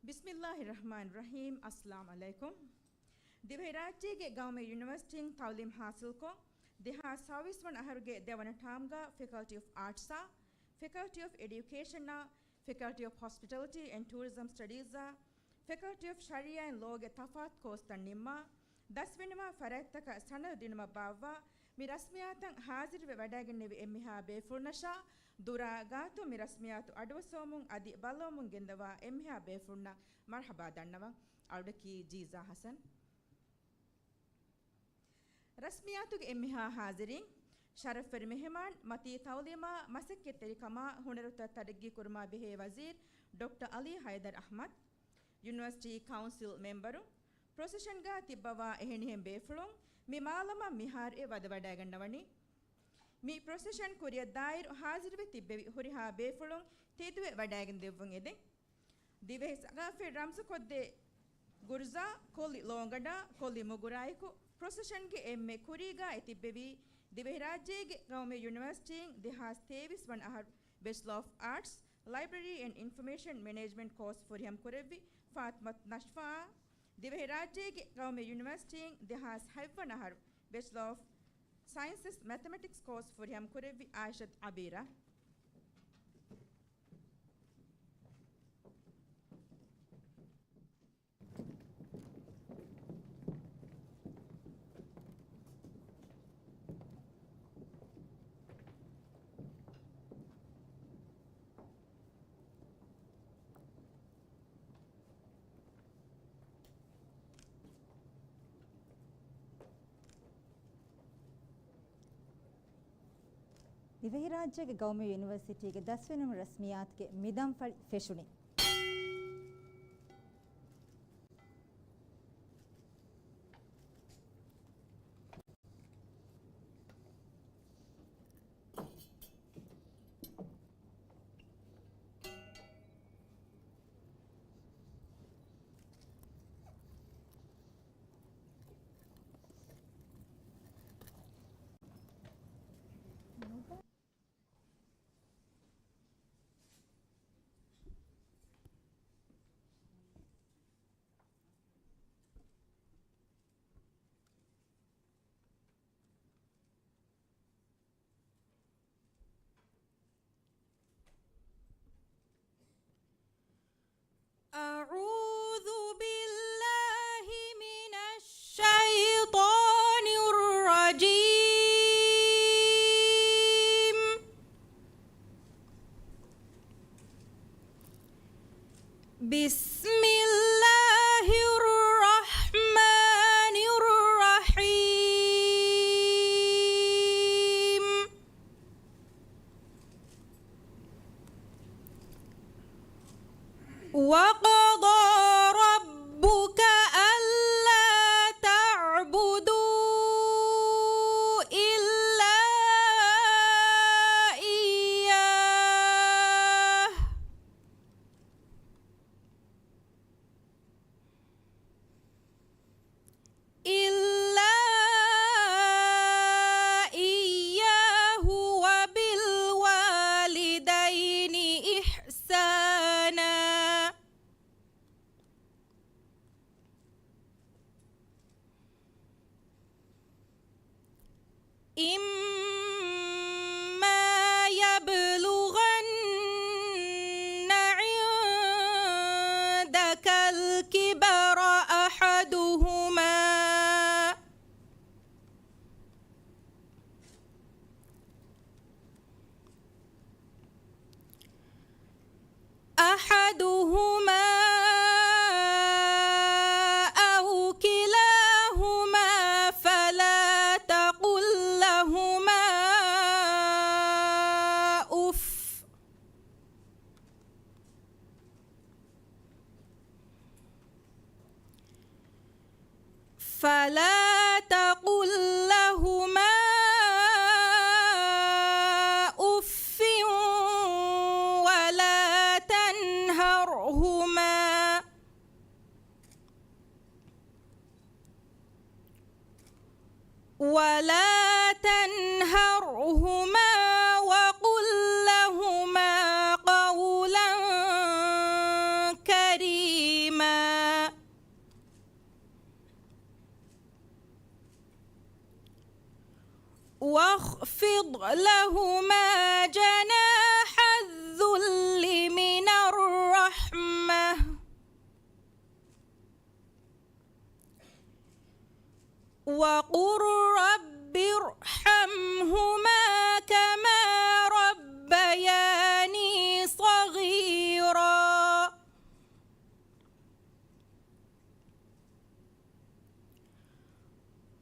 बिस्मिल्लाहिर्रहमानिर्रहीम अस्सलाम वालेकुम दिवहे राज्य के गांव में यूनिवर्सिटी तालीम हासिल को देहा 22 अहरुगे देवन ठामगा faculty of arts faculty of education faculty of hospitality and tourism studies faculty of शरिया एंड लॉ के तफात कोर्स तन्निमा 10वेनिमा फरक तक सनद दिनमा बावा मी रस्मियातन हाजिर वे वडागिन्नेवी एम्मिहा बेफुर्नशा दुरागातु मी रस्मियातु अडवसोमुं अदि बलोमुं ಗೆಂದವಾ एम्मिहा बेफुर्ना मरहबा दन्नवा अवडकी जीजा हसन रस्मियातु एम्मिहा हाजिरिन शरफर मेहमान मती तौलीमा मसक के तरीकमा हुनरुत तडगी कुरमा बेहे वजीर doctor Ali Haidar Ahmed university council मेंबरू प्रोसेशन गा तिब्बवा एहनिहें बेफुलुं मी मालमा मिहार ए वदवडागन्नवनी मी प्रोसेशन कुरिय दायर हाजिर वे तिब्बेवी हुरिहा बेफुलुं तेदुवे वडागन देवुं एदे दिवे सगाफे रमस कोद्दे गुर्जा कोली लोंगडा कोली मुगुरायको प्रोसेशन के एम्मे कुरीगा ए तिब्बेवी दिवे राज्य के गांव में यूनिवर्सिटी देहास 23 अहर bachelor of arts library and information management course फुरियम कुरेवी फातमत नशफा दिवे राज्य के गांव में यूनिवर्सिटी देहास 5 अहर bachelor of sciences mathematics course फुरियम कुरेवी आयशत अबीरा दिवे राज्य के गांव में यूनिवर्सिटी के 10वें रस्मियात के मिदम फेशुनी أعوذ بالله من الشيطان الرجيم بسم الله الرحمن الرحيم وقضى ربك ألا تعبدوا إلا إياه وبالوالدين إحسانا إما يبلغن عندك الكبر أحدهما أو كلاهما فلا تقل لهما أف ولا تنهرهما وقل لهما قولا كريما واخفض لهما جناح الذل من الرحمة وقل رب ارحمهما كما ربياني صغيرا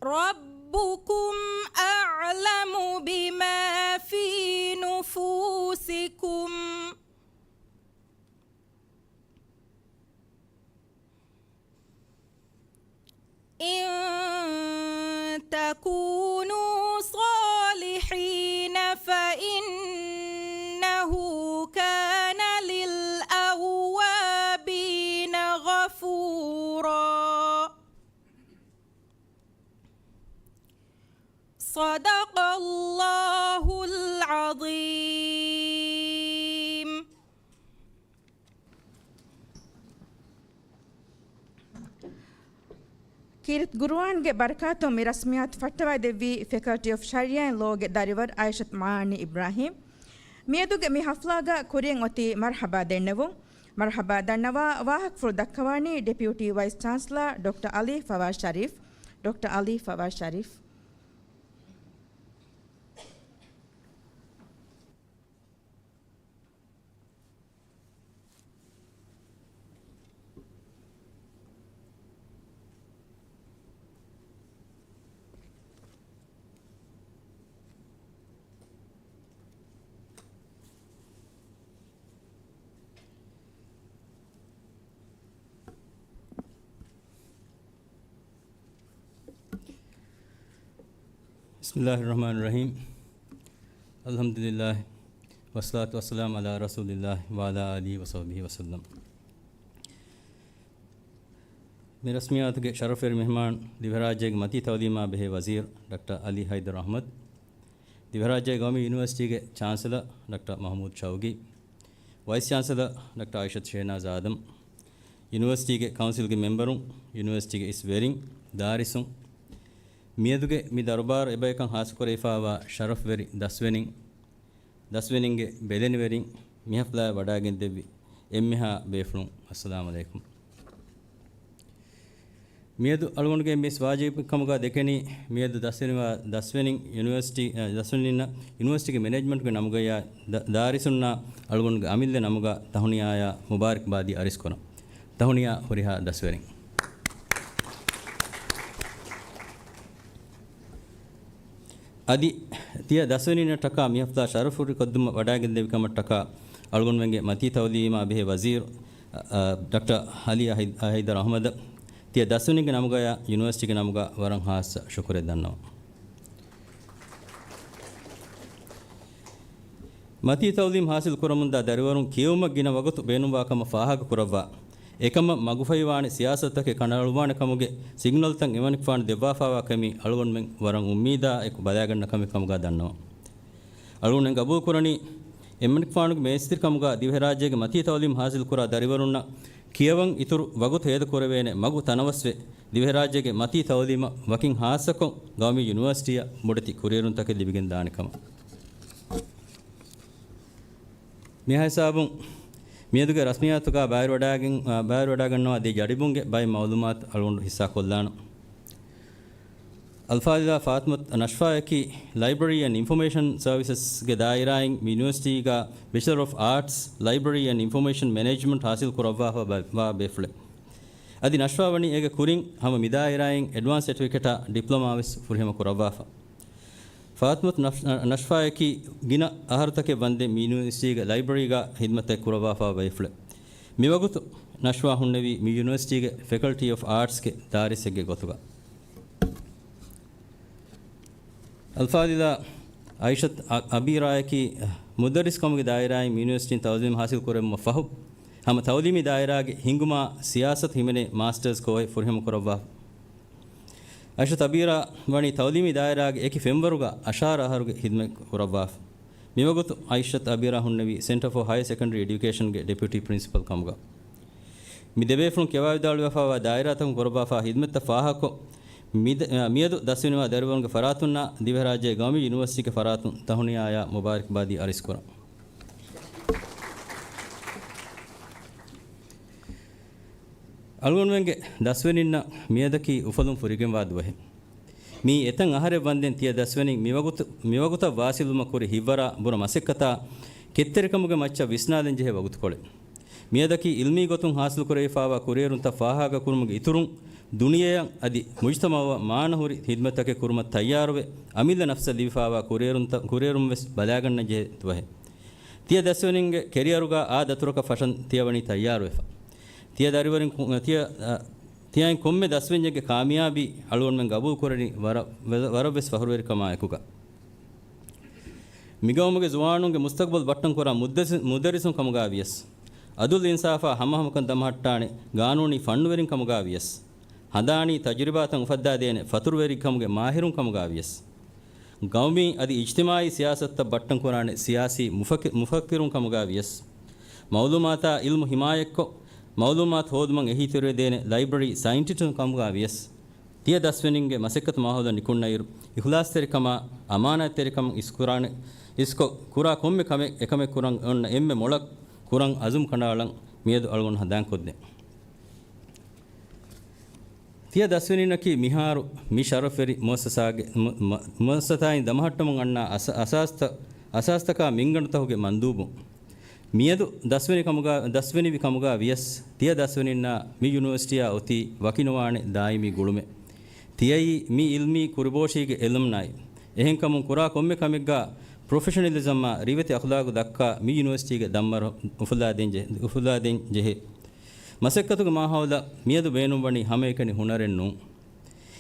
ربكم أعلم بما في نفوسكم إن تكونوا صالحين فإنه كان للأوابين غفورا صدق الله العظيم. Kirit Guruan ge barakato mi rasmiyat fatwa devi Faculty of Sharia and Law ge darivar Aishat Maani Ibrahim. Miedu ge mi haflaga kurien oti marhaba dennevu. Marhaba dannawa wahak fur dakkawani Deputy Vice Chancellor Dr. Ali Fawaz Sharif. Dr. Ali Fawaz Sharif. Bismillahirrahmanirrahim. Alhamdulillah. Wassalatu wassalamu ala rasulillah wa ala alihi wa sahbihi wa sallam. Mir rasmiyat ke sharafir mehman Divarajya ke mati tawlima behe wazir Dr. Ali Haidar Ahmad, Divarajya Government University ke Chancellor Dr. Mahmood Shaugi, Vice Chancellor Dr. Aishat Shehnaz Adam, University ke Council ke memberum, University ke iswerin, darisum, Mieduge mi darbar ebaykan hasukorifawa sharaf veri dasweninge beleni verin mihafla wadagen devi emmeha beflum assalamu alaikum. Miedu algonge mis wajib kamuga dekeni miedu daswenin university ke management ke namugaya darisunna algonge amille namuga tahuniya mubarak badi ariskona tahuniya horiha daswenin. Adi tiya daswenina taka mihafla sharafuri kodduma wadagen devi kamat taka algonwenge mati tawlima behe wazir Dr. Ali Haidar Ahmad tiya dasweninge namugaya university ke namuga warang has shukure dannawa. Mati tawlim hasil kuramunda dariwarun kiyuma gina wagotu beenumwa kama fahaga kurawwa ekama magufaiwane siyasatake kanaluwane kamuge signal tan emanik faana dewafawa kami algon men warang ummida ek badaganna kami kamuga dannawa. Algon gabul kurani emanik faanuge meestir kamuga divarajyege mati tawlim hasil kura dariwarunna kiyawan ituru wagut heda korevene magu tanawaswe divarajyege mati tawlima wakin hasakon gawmi university mudati kurierun take libigen danikama. Miha hisabun Mieduge rasmiyatuka bayar wadaganno adi jadibunge bay maulumat alundu hissa kollano. Alfadila Fatmat Nashfayaki Library and Information Services ge dairaing University ga Bachelor of Arts Library and Information Management hasil kurawwa wa befle. Adi Nashfawani ege kuring hama midairaing Advanced Certificate Diploma vis furhema kurawwa. Fatmat Nashfayaki gina ahartake bande University ga library ga hidmate kurawwa fa befle. Miwagutu Nashwa hunnevi University ga Faculty of Arts ke darisege gotuga. Alfadila Aishat Abira ki mudaris kamuge daira University tawlim hasil korem fahu hama tawlimi daira ge hinguma siyasat himene masters ko furham korawwa. Aishat Abira wani tawlimi daira ge eki femwaruga ashara aharuge hidme korawwa. Miwagutu Aishat Abira hunnevi Center for Higher Secondary Education ge deputy principal kamuga. Mi debe from kewa vidalwa fa daira tam korawwa fa hidmeta fahako මියදු දස්වෙනිවා දරුවන්ගේ ෆරාතුන්නා දිව රාජ්‍යයේ ගාමි යුනිවර්සිටිගේ ෆරාතුන් තහුනියායා මුබාරක් බාදී අරිස් කරා අලුගොන්වෙන්ගේ දස්වෙනින්න මියදකි උෆලුම් ෆුරිගෙන් වාදුවහෙ මී එතන් අහරේ වන්දෙන් තිය දස්වෙනින් මිවගුත වාසිලුම කුරි හිවරා බුර මසෙක්කතා කෙත්තරිකමුගේ මච්ච විස්නාදෙන් ජෙහෙ වගුතු කොಳೆ මියදකි ඉල්මී ගොතුන් හාසල් කුරේෆාවා කුරේරුන් තා ෆාහාග කුරුමුගේ ඉතුරුන් දුනියයන් අදි මුජ්තමව මානහුරි හිද්මතක කුරුම තයාරවේ අමිල නෆ්ස ලිෆාවා කුරේරුම් වෙස් බලාගන්න ජෙහෙ තුවහෙ තිය දස්වෙනින්ගේ කෙරියරුගා ආ දතුරක ෆෂන් තියවණි තයාරවෙෆා තිය දරිවරින් තියන් කොම්මේ දස්වෙන්ජගේ කාමියාබි අලුවන්ෙන් ගබූල් කරණි වරබෙස් ෆහරුවරි කමායකුක මිගවමුගේ ජුවානුන්ගේ මුස්තක්බල් වට්ටන් කරා මුදරිසුන් කමුගාවියස් අදුල් ඉන්සාෆා හමහමකන් දමහට්ටානේ ගානූනි ෆන්නුවරින් කමුගාවියස් හදානි තජරිබාතන් උෆද්දා දේනේ ෆතුරුවරි කමුගේ මාහිරුන් කමුගාවියස් ගෞමි අදි ඉජ්තිමායි සියාසත්ත බට්ටන් කරානේ සියාසි මුෆක්කිරුන් කමුගාවියස් මෞලුමාතා ඉල්මු හිමායක්කො මෞලුමාත් හෝදුමන් එහිතරුවේ දේනේ ලයිබ්‍රරි සයින්ටිස්ටුන් කමුගාවියස් තිය දස්වෙනින්ගේ මසෙක්කත මාහෝද නිකුන්නයිරු ඉඛලාස් තෙරිකම අමානත් තෙරිකම ඉස්කුරානේ ඉස්කො කුරා කොම්මෙ කම එකම කුරන් ඔන්න එම්මෙ මොලක් කුරන් අසුම් කණාලන් මියදු අලගොන් හදාන් කොද්දේ තිය දස්වෙනිනකි මිහාරු මි ශරෆෙරි මොසසතායින් දමහට්ටමුන් අන්නා අසාස්තකා මින්ගණතහුගේ මන්දූබු මියදු දස්වෙනි කමුගා වියස් තිය දස්වෙනින්නා මි යුනිවර්සිටියා ඔති වකිනවානේ දායිමි ගුළුමෙ තියයි මි ඉල්මි කුරිබෝෂීගේ එල්ම්නයි එහෙන් කමුන් කුරා කොම්මෙ කමෙග්ගා ප්‍රොෆෙෂනලිසම් රිවති අඛලාගු දක්කා මි යුනිවර්සිටිගේ දම්මර උෆුලාදෙන් ජෙහෙ මසෙක්කතුගේ මාහවල මියදු බේනුම් වණි හැම එකනි හුනරෙන්නු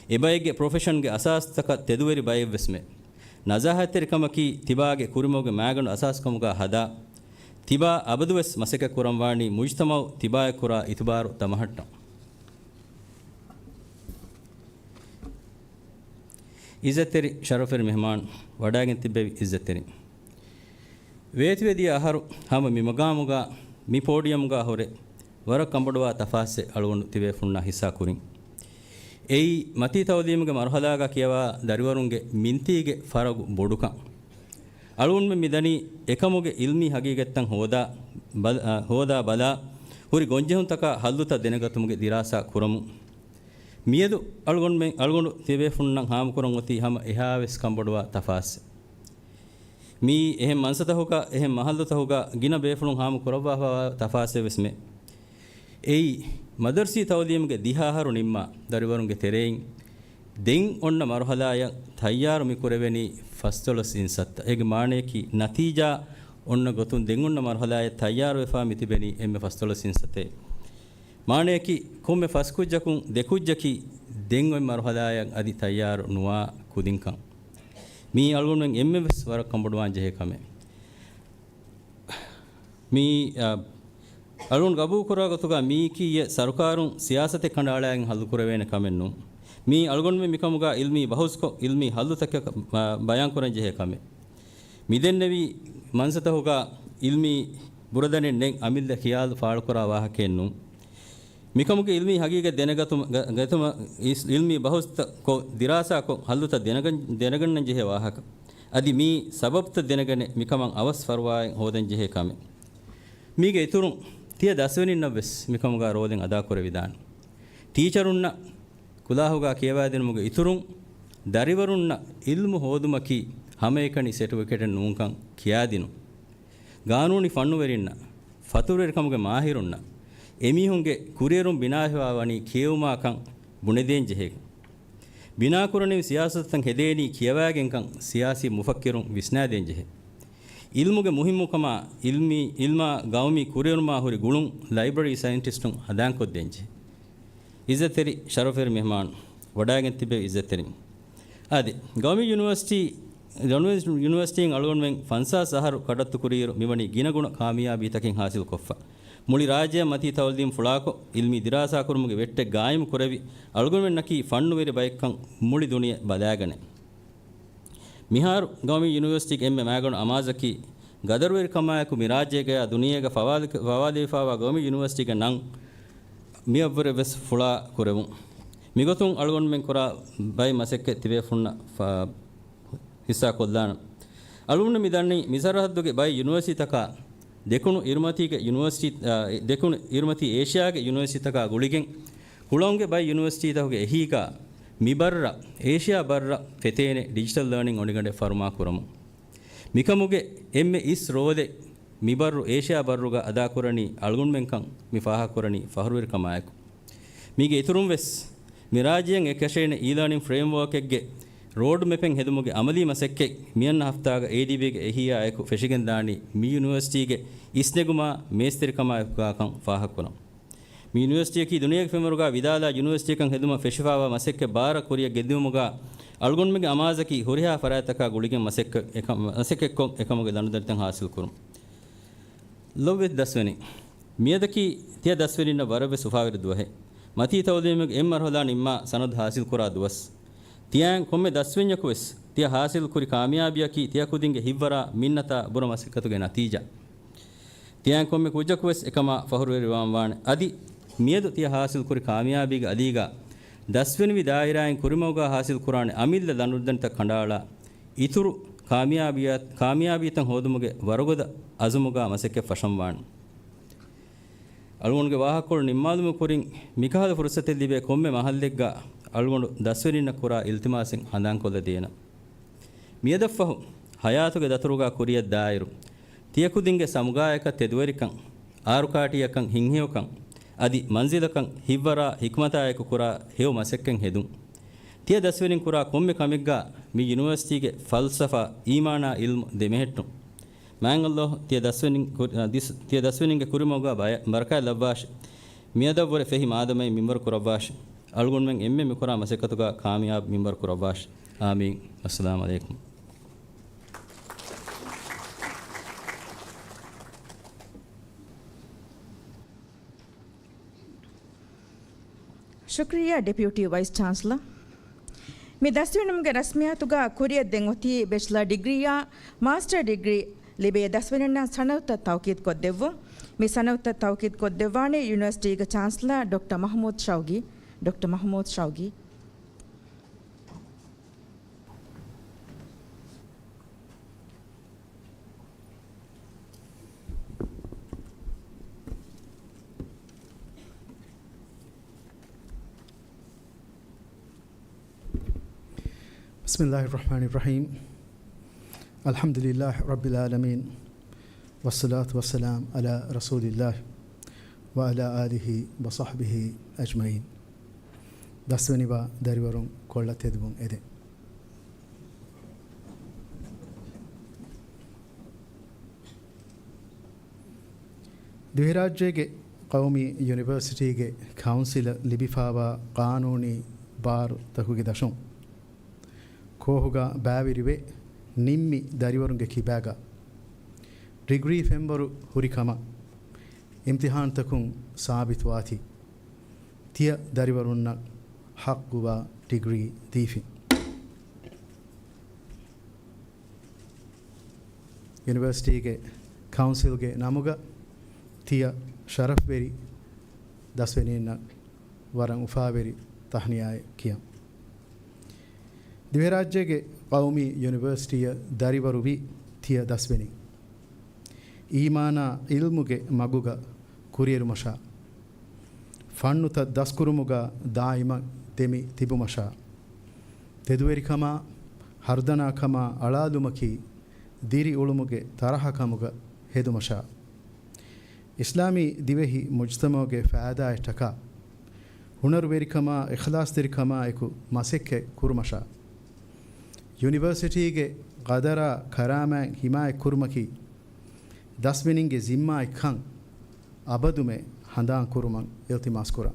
එබයිගේ ප්‍රොෆෙෂන්ගේ අසාස්තක තෙදුවරි බයෙව්ස්මෙ නසහතරිකමකි තිබාගේ කුරිමෝගේ මෑගණු අසාස්කමුගා හදා තිබා අබදුවස් මසෙක කුරම් වාණි මුජ්තමව් තිබාය කුරා ඉතුබාරු තමහට්ට ඉස්සතෙරි ශරෆර් මෙහමාන් වඩාගෙන තිබෙවි ඉස්සතෙරි වේතිවේදී ආහාරු හැම මිමගාමුගා මි පෝඩියම්ගා හොරේ වර කම්බඩවා තෆාස්සේ අලුණු තිබේ ෆුන්නා හිස්සා කුරින් එයි මති තවදීමගේ මරහලාගා කියවා දරිවරුන්ගේ මින්තිගේ ෆරගු බොඩුකම් අලුන්ම මිදනි එකමුගේ ඉල්මි හගීගත්තන් හෝදා බලා හුරි ගොංජෙහුන් තක හල්ලුත දෙනගතුමුගේ දිරාසා කුරමු මියදු අලුගොන්ඩු තිබේ ෆුන්නම් හාම කුරන් ඔති හැම එහාවෙස් කම්බඩවා තෆාස්සේ මී එහෙම් මන්සතහුක එහෙම් මහල්ලුතහුක ගින බේෆුණුන් හාම කුරවා තෆාස්සේ වෙස්මේ එයි මදර්සී තවදීමගේ දිහාහරු නිම්මා දරිවරුන්ගේ තෙරෙයින් දෙන් ඔන්න මරහලාය තයාරු මිකුරෙවෙනි ෆස්තොලස් ඉන්සත්ත ඒගේ මාණේකි නතිජා ඔන්න ගොතුන් දෙන් ඔන්න මරහලාය තයාරු වෙෆා මිතිබෙනි එම්මෙ ෆස්තොලස් ඉන්සතේ මාණේකි කොම්මෙ ෆස්කුජ්ජකුන් දෙකුජ්ජකි දෙන් ඔයි මරහලාය අදි තයාරු නුවා කුදින්කම් මී අලුගොන්ෙන් එම්මෙ වස් වර කම්බඩුවාන් ජෙහෙ කමේ මී අලුන් ගබූ කරාගතුගා මීකීය සරුකාරුන් සියාසතේ කණ්ඩායම් හල්ලු කරවේන කමෙන්නු මී අලුගොන්මෙ මිකමුගා ඉල්මි බහුස්කො ඉල්මි හල්ලුතක බයන් කරන් ජෙහෙ කමේ මිදෙන්නවි මන්සතහුගා ඉල්මි බුරදනෙන් නෙන් අමිල්ද කියාල් ෆාල් කරා වාහකෙන්නු මිකමුගේ ඉල්මි හගීගේ දෙනගතුම ඉල්මි බහුස්ත කො දිරාසා කො හල්ලුත දෙනගන්න ජෙහෙ වාහක අදි මී සබබ්ත දෙනගන මිකමන් අවස් ෆර්වායෙන් හොදෙන් ජෙහෙ කමේ මීගේ ඉතුරුන් තිය දස්වෙනින් නවස් මිකමුගා රෝදෙන් අදා කර විදාන ටීචරුන්න කුලාහුගා කියවා දෙනමුගේ ඉතුරුන් දරිවරුන්න ඉල්මු හෝදුමකි හැම එකනි සර්ටිෆිකේට් නුංකම් කියා දිනු ගානූනි ෆන්නුවරින්න ෆතුරෙරකමුගේ මාහිරුන්න එමිහුන්ගේ කුරියරුන් බිනාහවා වනි කියවමාකම් බුණෙදෙන් ජෙහෙ බිනා කුරණේ සියාසතන් හෙදේනි කියවාගෙන්කම් සියාසි මුෆක්කිරුන් විස්නාදෙන් ජෙහෙ ඉල්මුගේ මුහිම්මුකම ඉල්මා ගෞමි කුරියරුමා හුරි ගුළුන් ලයිබ්‍රරි සයින්ටිස්ටුන් හදාන් කොද්දෙන්ජි ඉස්සතෙරි ශරෆර් මෙහමාන් වඩාගෙන තිබේ ඉස්සතෙරි ආදි ගෞමි ಯೂನಿವರ್ಸಿಟಿයෙන් ಅಳುವಣ್ಮೆಂ ಫನ್ಸಾ ಸಹರು ಕಡತ್ತು ಕುರಿಯರು ಮಿವಣಿ ಗಿನಗುಣ ಕಾಮಿಯಾಬಿ ತಕಿಂ ಹಾಸಿಲ್ ಕೊಫ್ಫ ಮುಳಿ ರಾಜ್ಯ ಮತಿ ತವಲ್ದೀಂ ಫುಳಾಕೊ ಇಲ್ಮಿ ದಿರಾಸಾ ಕುರುಮುಗೆ ವೆಟ್ಟೆ ಗಾಯಂ ಕುರವಿ ಅಳುಗುಣ್ಮೆಂ ನಕಿ ಫಣ್ಣುವೆರಿ ಬೈಕ್ಕಂ ಮುಳಿ ದುನಿಯ ಬದಾಗನೆ ಮಿಹಾರು ಗೌಮಿ ಯೂನಿವರ್ಸಿಟಿಗೆ ಎಮ್ಮೆ ಮ್ಯಾಗಣ ಅಮಾಜಕಿ ಗದರ್ವೇರಿ ಕಮಾಯಕು ಮಿರಾಜ್ಯಗೆ ದುನಿಯಗ ಫವಾದಿಫಾವ ಗೌಮಿ ಯೂನಿವರ್ಸಿಟಿಗೆ ನಂ ಮಿಯವ್ವರೆ ವೆಸ್ ಫುಳಾ ಕುರೆವು මිගතුන් අලුගොන් මෙන් කොරා බයි මසෙක්ක තිබේ ෆුන්න හිස්සා කොල්දාන අලුන්න මිදන්නේ මිසරහද්දුගේ බයි යුනිවර්සිටි තක දෙකුණු ඉර්මතිගේ යුනිවර්සිටි දෙකුණු ඉර්මති ඒෂියාගේ යුනිවර්සිටි තක ගුලිගෙන් කුලොන්ගේ බයි යුනිවර්සිටි තහුගේ එහිකා මිබර්ර ඒෂියා බර්ර ෆෙතේනේ ඩිජිටල් ලර්නිಂಗ್ ඔනිගඩේ ෆර්මා කරමු මිකමුගේ එම්මේ ඉස් රෝදේ මිබර්රු ඒෂියා බර්රුගා අදා කරණි අලුගොන් මෙන්කම් මිෆාහ කරණි ෆහරුවර කමායක මීගේ ඉතුරුම් වෙස් මිරාජියෙන් එකෂේන ඊ-ලර්නිಂಗ್ ෆ්‍රේම්වර්ක් එකගේ ರೋಡ್ ಮೆಪೆಂಗ್ ಹೆದುಮುಗೆ ಅಮಲಿ ಮಸೆಕ್ಕೆ ಮಿಯನ್ನ ಹಫ್ತಾಗ ಎಡಿಬಿಗೆ ಎಹಿಯ ಐಕು ಫೆಶಿಗೆನ್ ದಾಣಿ ಮಿ ಯೂನಿವರ್ಸಿಟಿಗೆ ಇಸ್ನೆಗುಮ ಮೇಸ್ತಿರಿಕಮ ಕಾಕಂ ಫಾಹಕುನಂ ಮಿ ಯೂನಿವರ್ಸಿಟಿಗೆ ದುನಿಯಾಗೆ ಫೆಮರುಗ ವಿದಾಲ ಯೂನಿವರ್ಸಿಟಿಕಂ ಹೆದುಮ ಫೆಶಿಫಾವ ಮಸೆಕ್ಕೆ ಬಾರ ಕೊರಿಯ ಗೆದ್ದುಮುಗ ಅಳ್ಗೊಂಡ್ಮೆಗೆ ಅಮಾಜಕಿ ಹುರಿಹಾ ಫರಾತಕ ಗುಳಿಗೆ ಮಸೆಕ್ಕೆ ಎಕಮುಗೆ ದಂಡದರ್ತಂ ಹಾಸಿಲ್ ಕುರುಂ ಲವ್ವಿತ್ ದಸ್ವನಿ ಮಿಯದಕಿ ತಿಯ ದಸ್ವನಿನ ಬರಬೆ ಸುಫಾವಿರ ದುವಹೆ ಮತಿ ತೌದಿಮೆಗೆ ಎಮ್ಮರ್ಹದಾ ನಿಮ್ಮ ಸನದ್ ಹಾಸಿಲ್ ಕುರಾ ದುವಸ್ තියන් කොම්මේ දස්වෙඤ්ඤකුස් තිය හාසිල් කුරි කාමියාබියකි තිය කුදින්ගේ හිව්වරා මින්නත බුර මසකතුගේ නතිජා තියන් කොම්මේ කුජකුස් එකම ෆහරුවරි වාම් අදි මියදු තිය හාසිල් කුරි කාමියාබිගේ අදීගා දස්වෙනි විදායිරායන් කුරිමෝගා හාසිල් කුරානේ අමිල්ල දනුද්දන්ත කණ්ඩාලා ඉතුරු කාමියාබියතන් හොදුමුගේ වරගොද අසුමුගා මසකේ ෆෂම් වාන් අලුගොන්ගේ වාහකොල් නිම්මාදුම කුරින් මිකහද ෆුර්සතෙ දිබේ කොම්මේ මහල්ලෙග්ගා ಅಳ್ಗೊಂಡು ದಸ್ವರಿನ ಕುರ ಇಲ್ತಿಮಾಸಿಂಗ್ ಹಂದಾಂಕೊಲ್ಲ ದೇನ ಮಿಯದಫಹು ಹಯಾತುಗೆ ದತರುಗ ಕುರಿಯದ್ದಾಯಿರು ತಿಯಕುದಿಂಗೆ ಸಮುಗಾಯಕ ತೆದುವರಿಕಂ ಆರುಕಾಟಿಯಕಂ ಹಿಂಹಿಯೋಕಂ ಅದಿ ಮಂಜಿಲಕಂ ಹಿವ್ವರ ಹಿಕ್ಮತಾಯಕ ಕುರ ಹೇವು ಮಸೆಕ್ಕಂ ಹೆದು ತಿಯ ದಸ್ವರಿನ ಕುರ ಕೊಮ್ಮೆ ಕಮಿಗ್ಗ ಮಿ ಯೂನಿವರ್ಸಿಟಿಗೆ ಫಲ್ಸಫಾ ಈಮಾನಾ ಇಲ್ಮ್ ದೆಮೆහෙಟ್ಟು ಮ್ಯಾಂಗಲ್ಲೋ ತಿಯ ದಸ್ವನಿಂಗೆ ಕುರಿಮೋಗ ಬರಕಾಯ ಲವ್ವಾಶ್ ಮಿಯದವ್ವರೆ ಫೆಹಿ ಮಾದಮೈ ಮಿಂಬರ್ ಕುರವ್ವಾಶ್ ಅಳ್ಗೊಂಡ್ಮೆಂಗೆ ಎಮ್ಮೆ ಮಿಕೊರ ಮಸೆಕತುಗ ಕಾಮಿಯಾಬ್ ಮಿಂಬರ್ ಕುರವಾಶ್ ಆಮೀನ್ ಅಸ್ಸಲಾಮು ಅಲೈಕುಂ ಶುಕ್ರಿಯಾ ಡೆಪ್ಯೂಟಿ ವೈಸ್ ಚಾನ್ಸಲರ್ ಮಿ ದಸ್ವಿನಮ್ಗೆ ರಸ್ಮಿಯಾತುಗ ಕುರಿಯದ್ ದೆಂಗೊತಿ ಬ್ಯಾಚುಲರ್ ಡಿಗ್ರಿಯಾ ಮಾಸ್ಟರ್ ಡಿಗ್ರಿ ಲಿಬೆ ದಸ್ವಿನನ್ನ ಸನೌತ ತೌಕೀದ್ ಕೊದ್ದೆವ್ವು ಮಿ ಸನೌತ ತೌಕೀದ್ ಕೊದ್ದೆವ್ವಾಣೆ ಯೂನಿವರ್ಸಿಟಿಗೆ chancellor doctor Mahmoud Shaugi Dr. Mahmoud Shaugi. Bismillahir Rahmanir Rahim. Alhamdulillah Rabbil Alamin. Wassalatu wassalam ala Rasulillah wa ala alihi wa sahbihi ajma'in. ದಸ್ವನಿವ ದರಿವರುಂ ಕೊಳ್ಳತೆದುವುಂ ಎದೆ ದ್ವಿರಾಜ್ಯಗೆ ಕೌಮಿ ಯೂನಿವರ್ಸಿಟಿಗೆ ಕೌನ್ಸಿಲ್ ಲಿಬಿಫಾವ ಕಾನೂನಿ ಬಾರು ತಹುಗೆ ದಶಂ ಕೋಹುಗ ಬ್ಯಾವಿರಿವೆ ನಿಮ್ಮಿ ದರಿವರುಂಗೆ ಕಿಬ್ಯಾಗ ಡಿಗ್ರಿ ಫೆಂಬರು ಹುರಿಕಮ ಇಮ್ತಿಹಾನ್ ತಕುಂ ಸಾಬಿತ್ವಾತಿ ತಿಯ ದರಿವರುನ್ನ ಹಕ್ಕುವ ಡಿಗ್ರಿ ದೀಫಿ ಯೂನಿವರ್ಸಿಟಿಗೆ ಕೌನ್ಸಿಲ್ಗೆ ನಮಗ ತಿಯ ಶರಫ್ ಬೆರಿ ದಸ್ವೆನಿನ ವರಂ ಉಫಾವೆರಿ ತಹನಿಯಾಯ ಕಿಯಂ ದಿವೆರಾಜ್ಯಗೆ ಕೌಮಿ ಯೂನಿವರ್ಸಿಟಿಯ ದರಿವರು ತಿಯ ದಸ್ವೆನಿ ಈಮಾನ ಇಲ್ಮುಗೆ ಮಗುಗ ಕುರಿಯರು ಮಷಾ ಫಣ್ಣುತ ದಸ್ಕುರುಮುಗ ದಾಯಿಮ ತೆಮಿ ತಿಬುಮಷ ತೆದುವೆರಿಕಮ ಹರ್ದನಾಕಮ ಅಳಾದುಮಕಿ ದಿರಿ ಉಳುಮುಗೆ ತರಹಕಮುಗ ಹೆದುಮಷ ಇಸ್ಲಾಮಿ ದಿವೆಹಿ ಮುಜ್ತಮೋಗೆ ಫಾದಾಯಟಕ ಹುಣರುವೆರಿಕಮ ಇಖ್ಲಾಸ್ತಿರಿಕಮ ಎಕು ಮಸೆಕ್ಕೆ ಕುರುಮಷ ಯೂನಿವರ್ಸಿಟಿಗೆ ಗದರ ಖರಾಮ್ಯಾಂಗ್ ಹಿಮಾಯ ಕುರುಮಕಿ ದಸ್ಮಿನಿಂಗೆ ಜಿಮ್ಮಾ ಇಖಂ ಅಬದುಮೆ ಹಂದಾಂ ಕುರುಮಂ ಇಲ್ತಿಮಾಸ್ ಕುರ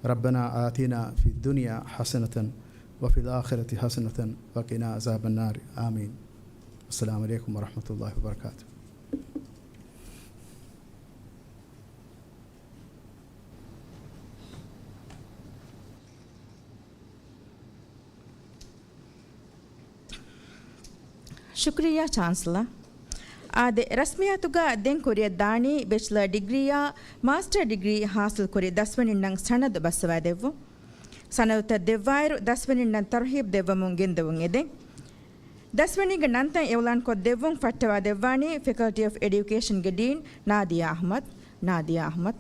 ربنا آتنا في الدنيا حسنة وفي الآخرة حسنة وقنا عذاب النار آمين السلام عليكم ورحمة الله وبركاته ಶುಕ್ರಿಯಾ ಚಾನ್ಸಲರ್ ಆದೆ ರಸ್ಮಿಯಾತುಗ ದೆನ್ ಕೊರಿಯ ದಾಣಿ ಬ್ಯಾಚುಲರ್ ಡಿಗ್ರಿಯಾ ಮಾಸ್ಟರ್ ಡಿಗ್ರಿ ಹಾಸಿಲ್ ಕೊರಿ ದಸ್ವನಿನ್ನಂಗ್ ಸಣದ್ ಬಸ್ಸವಾದೆವು Sanauta devairu dasvenin nan tarhib devamun gendavun ede. Dasveniga nantan evlan ko devun fattawa devani Faculty of Education ge Dean Nadia Ahmad. Nadia Ahmad.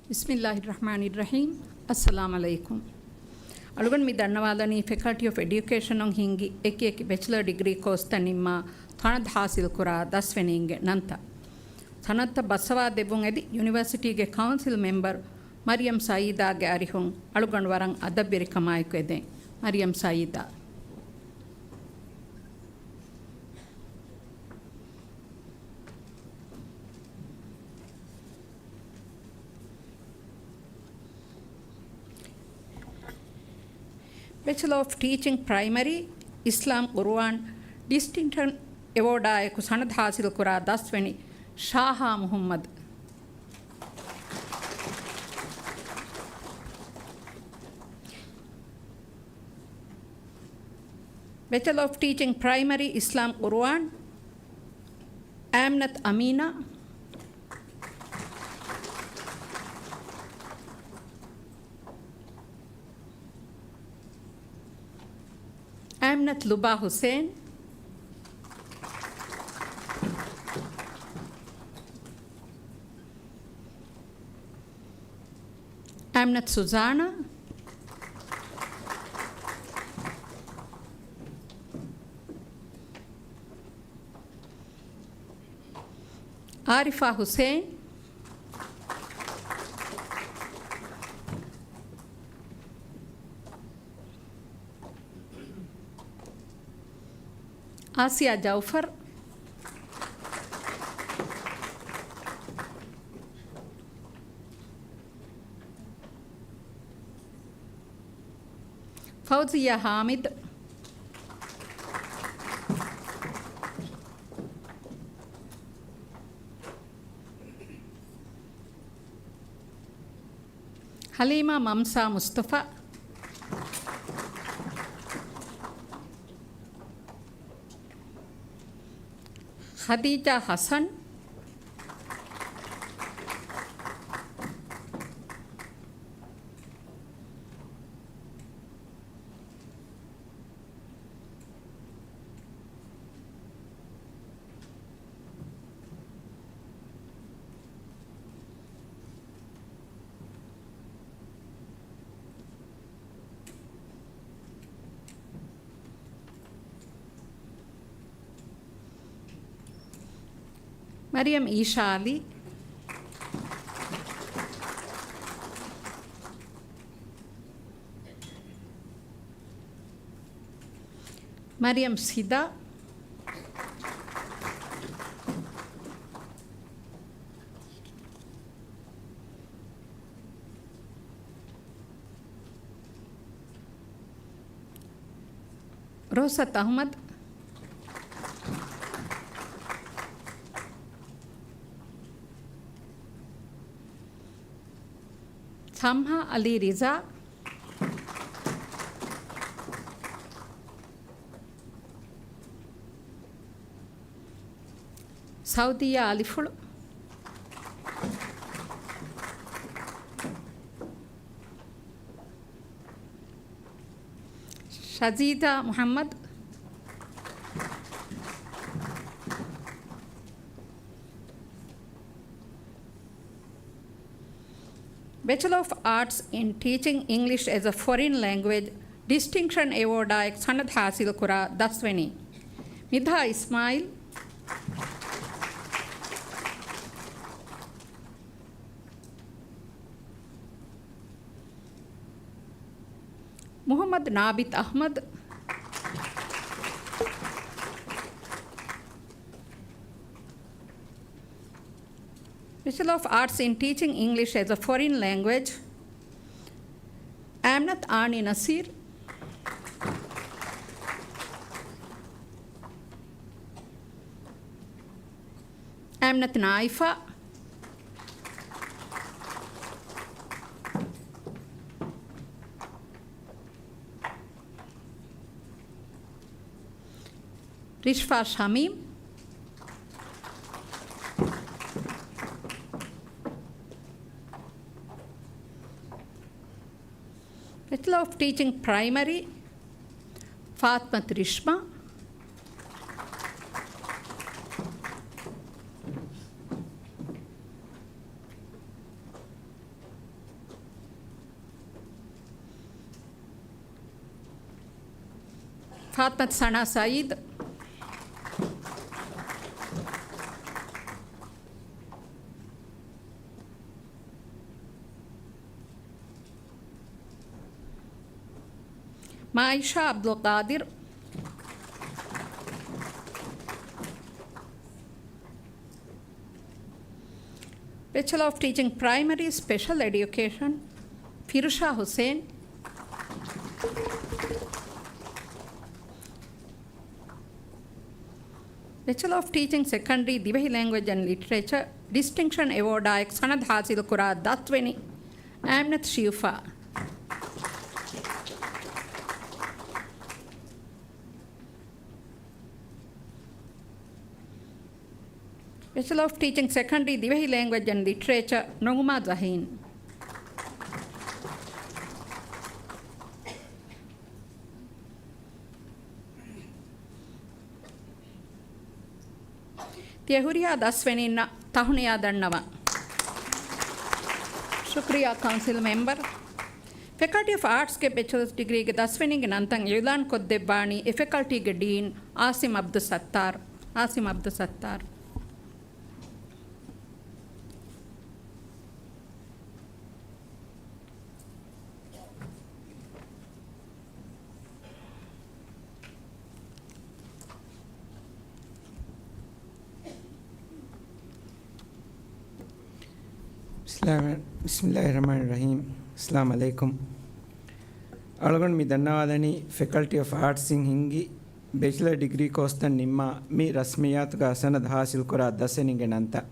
Bismillahirrahmanirrahim. Assalamu alaikum. Alugan mi dannawalani Faculty of Education on hingi eki bachelor degree course tanimma thanad hasil kura dasveninge nanta. Thanatta basawa debun edi university ge council member Mariam Saida ge arihun alugan warang adabiri kamaiku ede. Mariam Saida. Bachelor of Teaching Primary Islam Quran Distinction Award ayku sanad hasil kura dasveni Shaha Muhammad. Bachelor of Teaching Primary Islam Quran Amnat Amina. Amnat Luba Hussain. Amnat Susanna. Arifa Hussain. Asia Jaufar. Fawziya Hamid. Halima Mamsa Mustafa. Khadija Hassan. Mariam Isha Ali. Mariam Sida. Rosat Ahmad. Samha Ali Riza. Saudiya Aliful. Shazida Muhammad. Bachelor of Arts in Teaching English as a Foreign Language Distinction Award ayek sanad hasil kura dasveni Midha Ismail. Muhammad Nabit Ahmad. Bachelor of Arts in Teaching English as a Foreign Language Amnat Ani Nasir. آمنة نايفة. رشفة شميم. Bachelor of Teaching Primary, Fatma Rishma. Fatma Sana Saeed. Maisha Abdul Qadir. Bachelor of Teaching Primary Special Education, Firusha Hussain. Bachelor of Teaching Secondary Divahi Language and Literature, Distinction Award Ayak Sanad Hasil Kura Datveni, Amnath Shiufa. Bachelor of Teaching Secondary Divahi Language and Literature, Noguma Zahin. Tiahuriya Daswenina Tahuniya Dannava. Shukriya Council Member. Faculty of Arts के Bachelor's Degree के 10वें के नंतंग युलान को देबानी Faculty के Dean Asim Abdul Sattar. Bismillahirrahmanirrahim. Assalamu alaikum. Algon mi dannavadani Faculty of Arts in Hingi Bachelor Degree Kostan Nimma mi rasmiyat ga sanad hasil kura daseninge nanta.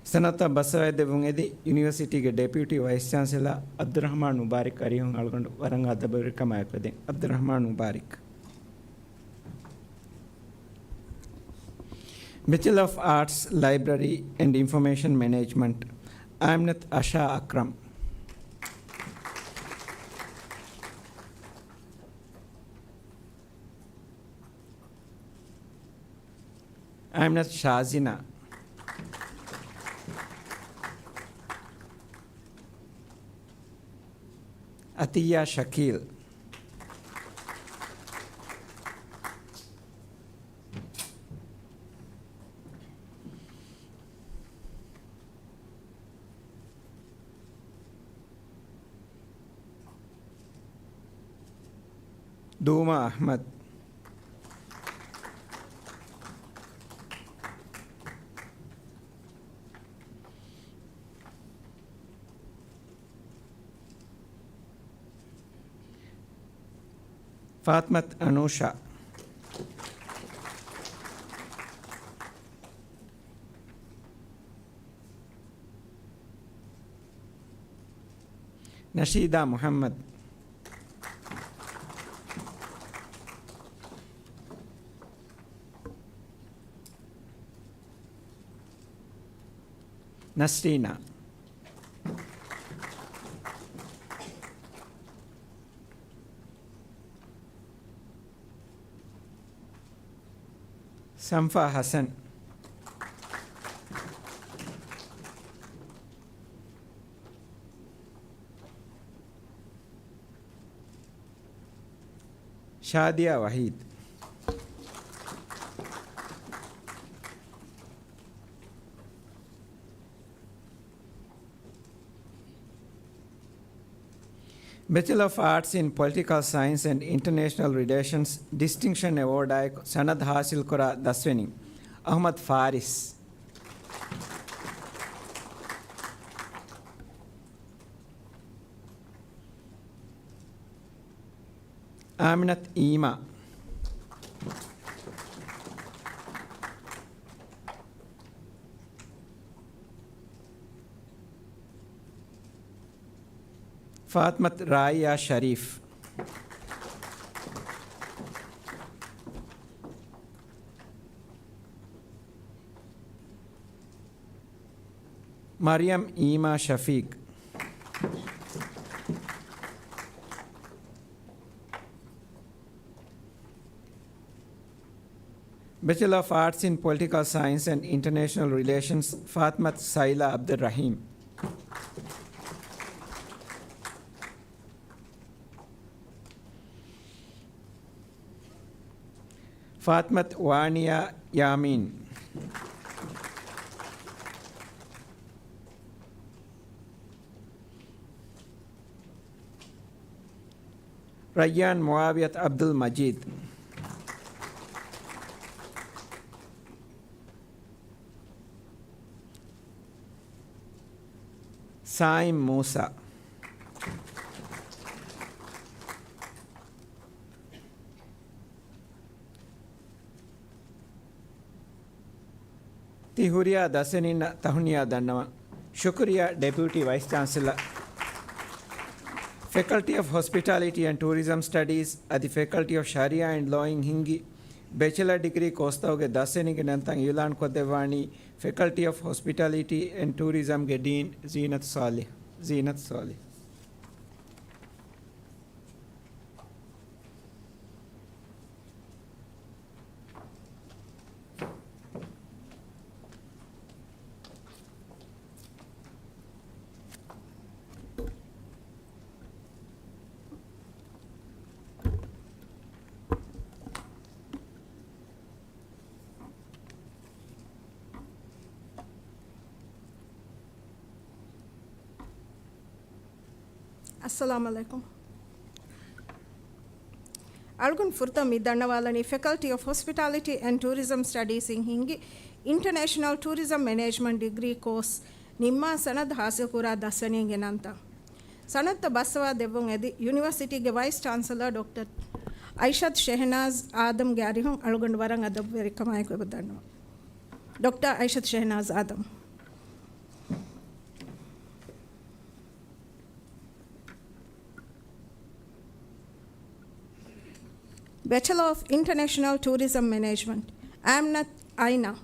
Sanata Basawai devung edi University ge Deputy Vice Chancellor Abdurrahman Mubarak arihun algon waranga dabarika mayakade. Abdurrahman Mubarak. Bachelor of Arts Library and Information Management, Amnath Asha Akram. Amnath Shazina. Atiya Shakil. Duma Ahmad. Fatmat Anusha. Nashida Muhammad. Nasrina. Samfa Hassan. Shadia Wahid. Bachelor of Arts in Political Science and International Relations, Distinction Award Sanad Hasil Kura Daswani, Ahmad Faris. Aminat Ima. Fatmat Raya Sharif. Mariam Ima Shafiq. Bachelor of Arts in Political Science and International Relations, Fatmat Saila Abdul Rahim. Fatmat Wania Yamin. Rayyan Muawiyat Abdul Majid. Saim Musa. Tihuria Dasenina Tahunia Danama. Shukriya Deputy Vice Chancellor. Faculty of Hospitality and Tourism Studies at the Faculty of Sharia and Law in Hingi. Bachelor degree Kostauge Dasenig Nantang Yulan Kodevani. Faculty of Hospitality and Tourism ge Dean Zeenat Salih. Zeenat Salih. Assalamu alaikum. Algun furta mi dannawalani Faculty of Hospitality and Tourism Studies in Hingi International Tourism Management degree course nimma sanad hasil kura dasani genanta. Sanad baswa devon edi University ge Vice Chancellor Dr. Aishat Shehnaz Adam Garihon algun warang adab verikamay ko badanno. Dr. Aishat Shehnaz Adam. Bachelor of International Tourism Management, Amnat Aina.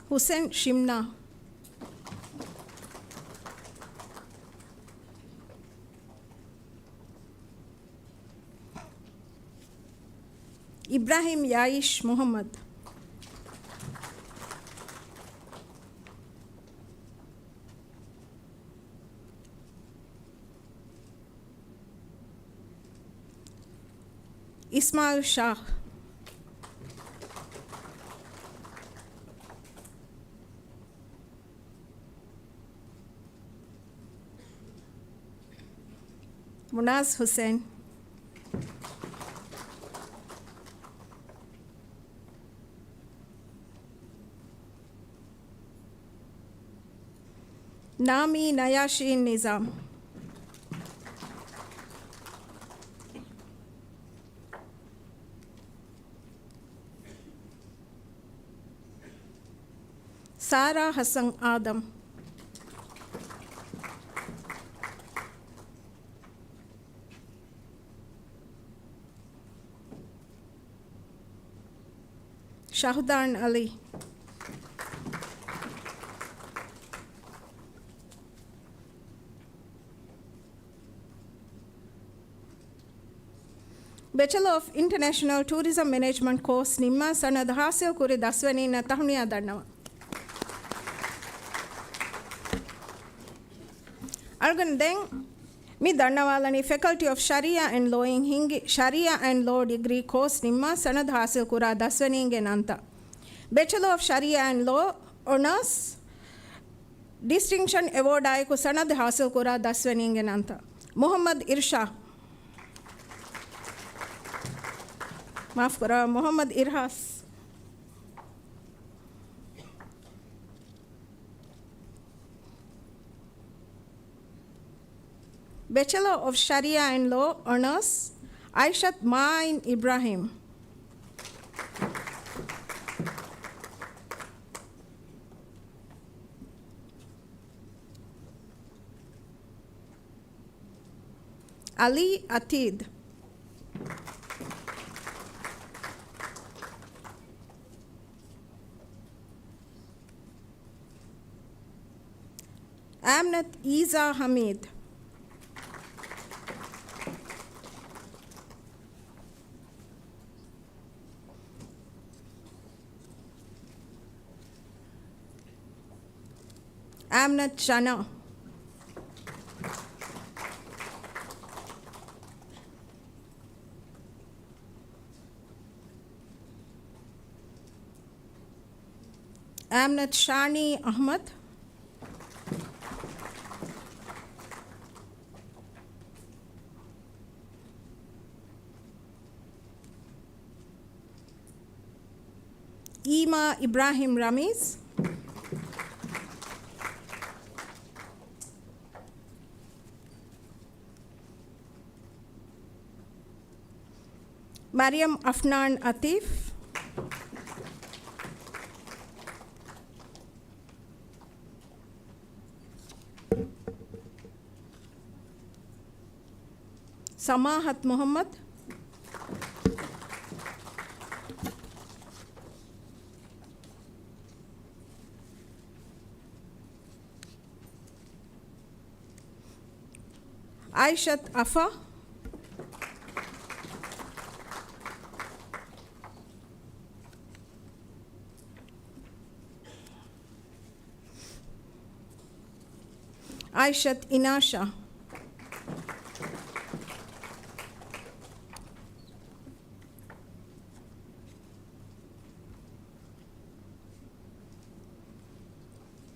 Hussein Shimna. Ibrahim Yaish Muhammad. Ismail Shah. Munaz Hussain. Nami Nayashin Nizam. Sarah Hassan Adam. Shahdan Ali. Bachelor of International Tourism Management course nimma sanad hasil kuri daswani na tahuniya dannawa. Algun then mi dannawalani Faculty of Sharia and Law in Hingi Sharia and Law degree course nimma sanad hasil kura daswani ge nanta. Bachelor of Sharia and Law honors distinction award ay ku sanad hasil kura daswani ge nanta. Muhammad Irsha. Maaf kara Muhammad Irhas. Bachelor of Sharia and Law honors Aishat Ma'in Ibrahim. Ali Atid. Amnat Isa Hamid. Amnat Shana. Amnat Shani Ahmad. Ima Ibrahim Ramiz. Mariam Afnan Atif. Samahat Muhammad. Aishat Afa. Aishat Inasha.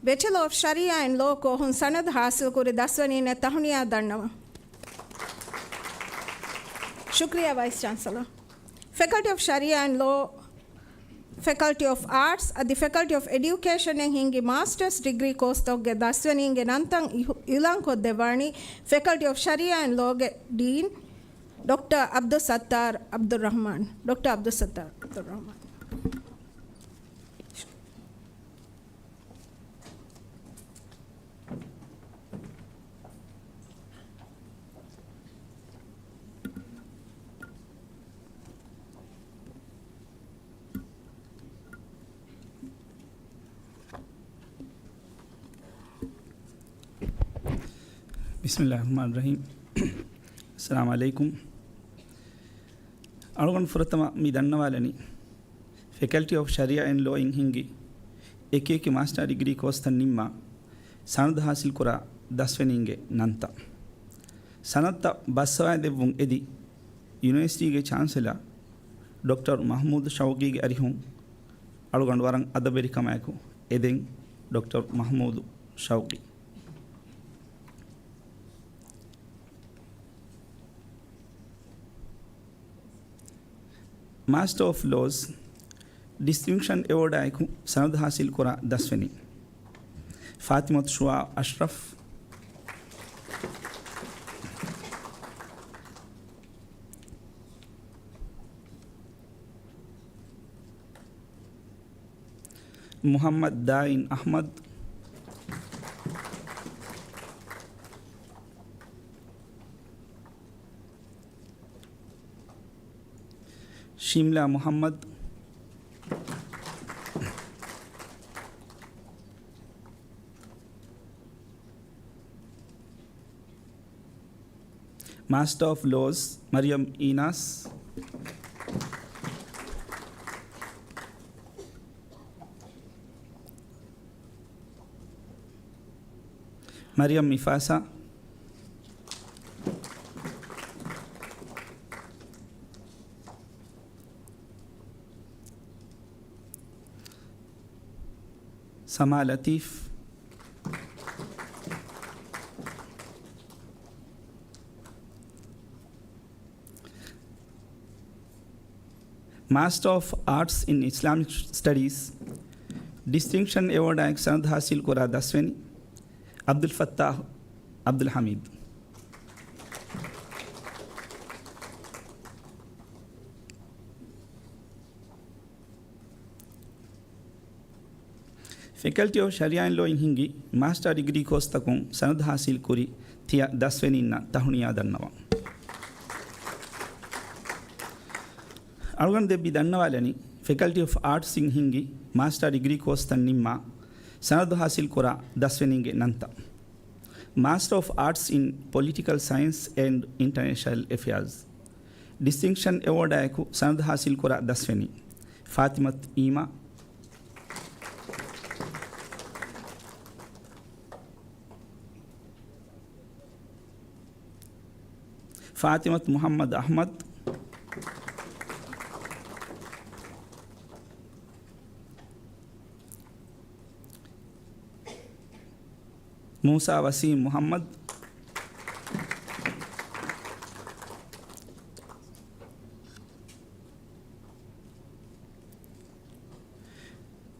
Bachelor of Sharia and Law को हुन सनद हासिल करे 10वनी ने Tahniya दन्नवा. Shukriya Vice Chancellor. Faculty of Sharia and Law, Faculty of Arts at the Faculty of Education and hingi Master's Degree course togge 10ವನಿ inge nantang ilanko devani Faculty of Sharia and Law Dean Dr. Abdul Sattar Abdul Rahman. Dr. Abdul Sattar Abdul Rahman. Bismillahirrahmanirrahim. Assalamu alaikum. Algon furatama mi dannawalani Faculty of Sharia and Law in hingi ekeki master degree course tan nimma sanad hasil kura 10ವನಿ inge nanta sanatta baswa devun edi university ge chancellor Dr. Mahmoud Shawqi ge arihun algon warang adaberi kamaku eden Dr. Mahmoud Shawqi. Master of Laws Distinction Award aiku sanad hasil kura 10ವನಿ Fatimat Shua Ashraf. Muhammad Dain Ahmad. Shimla Muhammad. Master of Laws Mariam Inas. Mariam Mifasa. Sama Latif. Master of Arts in Islamic Studies Distinction Award aiku sanad hasil kura 10ವನಿ Abdul Fattah Abdul Hamid. Faculty of Sharia and Law in hingi master degree course takun sanad hasil kuri tiya 10ವನಿ na tahuniya dannawa. algon debbi dannawalani faculty of arts in hingi master degree course tan nimma sanadu hasil kora dasweninge nanta master of arts in political science and international affairs distinction award ayaku sanadu hasil kora dasweni fatimat ima fatimat muhammad ahmad Musa Wasim Muhammad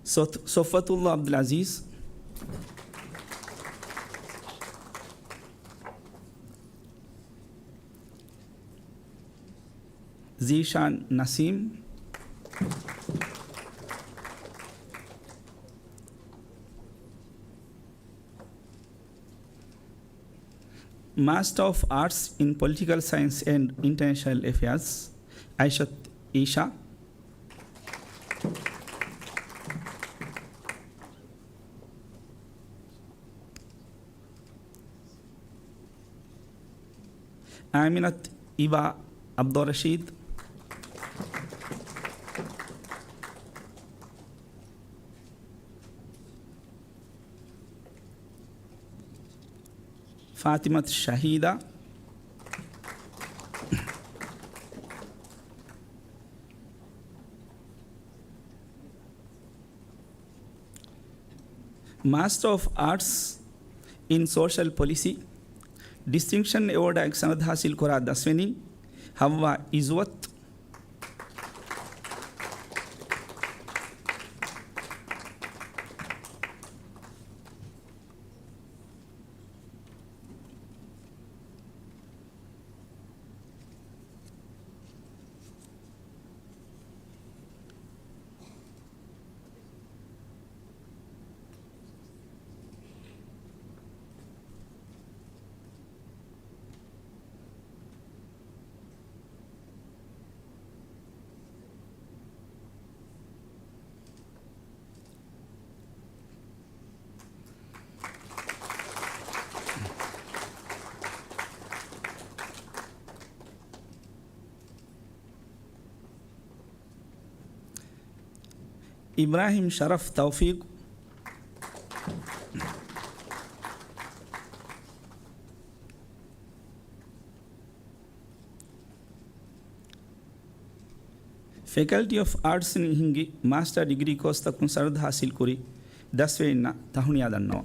Sofatullah Abdul Aziz Zishan Nasim Master of Arts in Political Science and International Affairs, Aishat Isha. Aminat Iba Abdul Rashid. Fatimat Shahida. Master of Arts in Social Policy. Distinction Award ak sanad hasil kora dasweni Hawa Izwat. Ibrahim Sharaf Tawfiq. Faculty of Arts in Hingi Master Degree course takun sarad hasil kuri 10 වෙනිදා තහුණියා දන්නවා.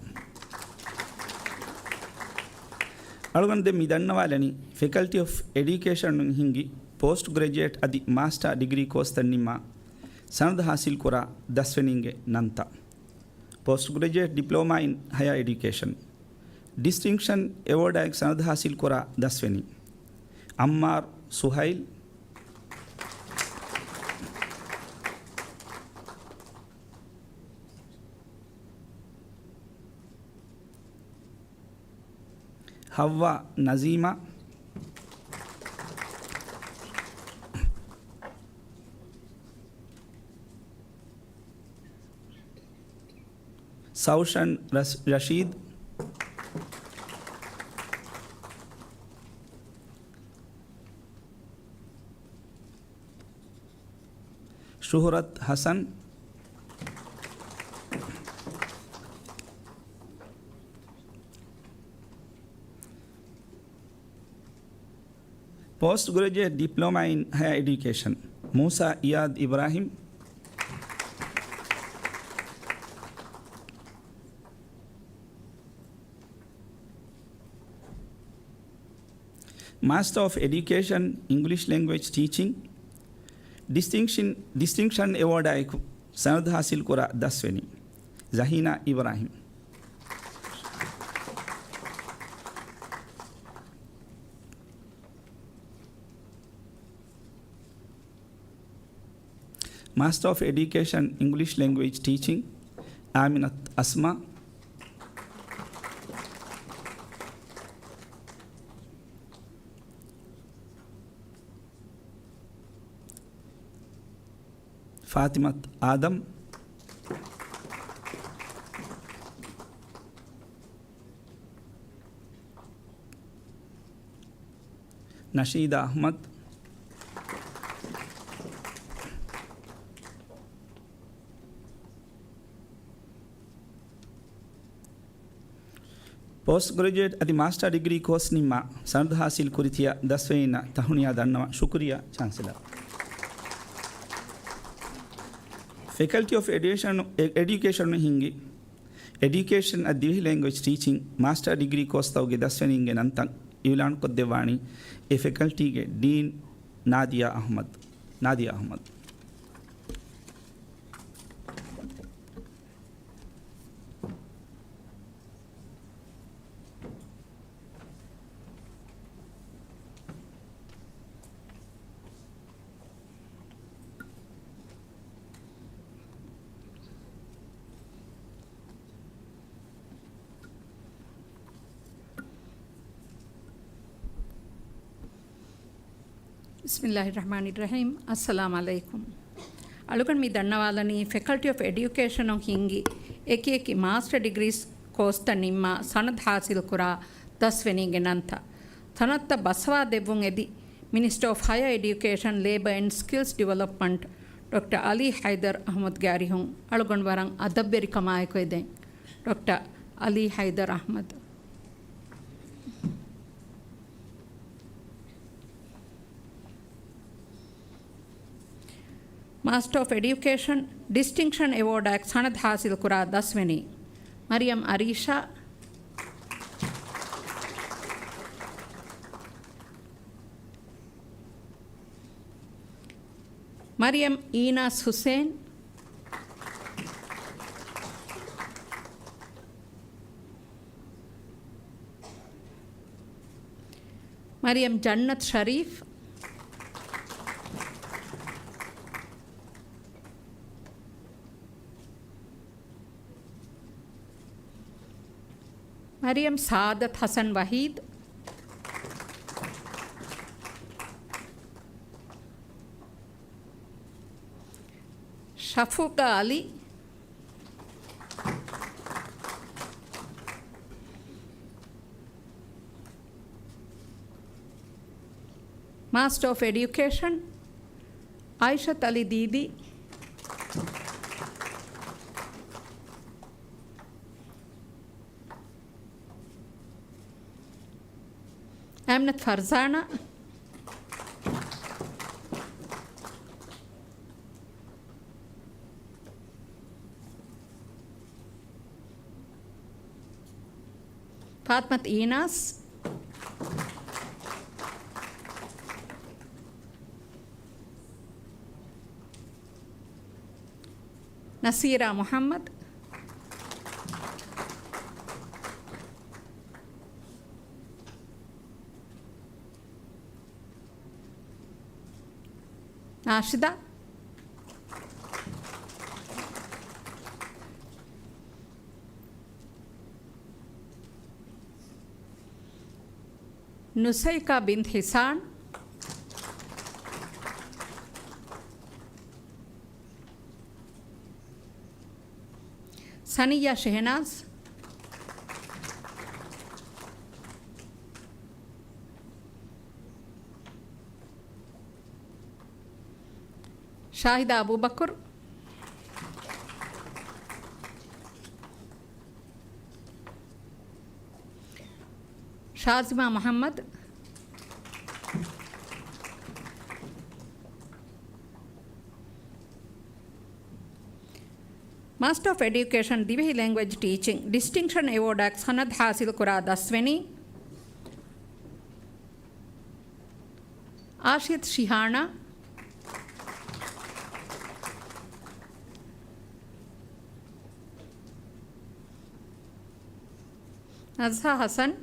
අලුගන් දෙ මිදන්නවාලනි Faculty of Education in Hingi Postgraduate adi Master Degree course තන්නිමා sanad hasil kora 10 වෙනින්ගේ නන්ත. Postgraduate Diploma in Higher Education Distinction Award ek sanad hasil kora 10 වෙනි. Ammar Suhail Hawa Nazima Saushan Rashid Shuhrat Hassan Postgraduate Diploma in Higher Education Musa Iyad Ibrahim Master of Education English Language Teaching Distinction Award ayku sanad hasil kora 10 වෙනි. Zahina Ibrahim Master of Education English Language Teaching Aminat Asma Fathimath Adam, ನಶೀದಾ Ahmed, Postgraduate adi master degree course nimma sanad hasil kuritiya dasweina tahuniya dannawa shukriya chancellor. Faculty of Education hingi Education at Divi language teaching master degree course tawge dasweninge nantan ilan koddewani e faculty ge Dean Nadia Ahmad. Bismillahirrahmanirrahim. Assalamu alaikum. Alugan mi dannawalani Faculty of Education on hingi eki master degrees course ta nimma sanad hasil kura 10 weninge nanta. Thanatta baswa devun edi Minister of Higher Education, Labour and Skills Development Dr. Ali Haidar Ahmad Garihun alugan warang adabberi kamay ko eden. Dr. Ali Haidar Ahmad. Master of Education Distinction Award ak sanad hasil kura 10 weni Mariam Arisha, Mariam Inas Hussain, Mariam Jannat Sharif, Mariam Saadat Hassan Wahid, Shafuqa Ali, Master of Education Aishat Ali Didi, Amnat Farzana, Fatmat Inas, Nasira Muhammad, Nashida, Nusaika bint Hisan, Saniya Shehnaz, Shahida Abu Bakr, Shazima Muhammad, Master of Education Divi Language Teaching Distinction Award ak sanad hasil kura 10 weni Ashit Shihana, Nazha Hassan,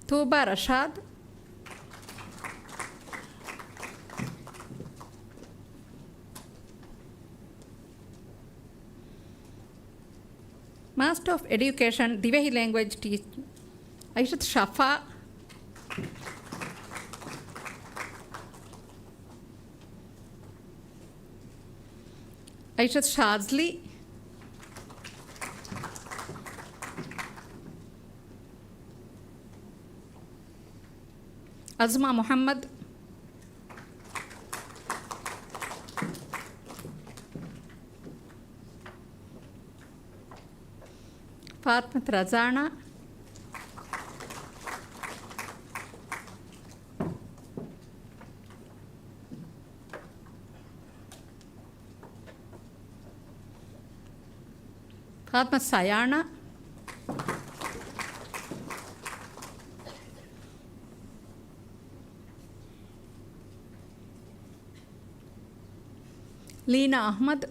Tuba Rashad, Master of Education Divehi Language Teaching Aishat Shafa, Aishat Shazli, Azma Muhammad, Fatma Razana, Fatma Sayana, Leena Ahmad,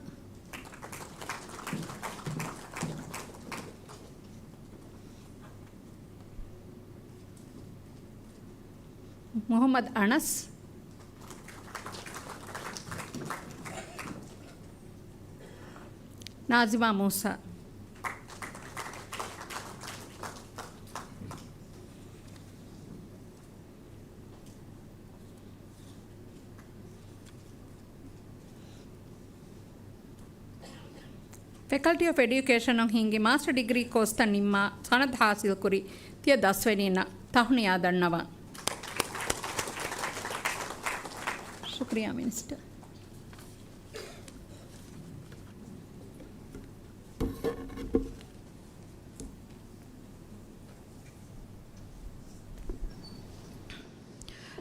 Muhammad Anas, Nazima Musa, Faculty of Education on Hingi Master Degree course Nimma Sanad Hasil Kuri Tia Daswenina Tahniya Dannavan. Shukriya Minister.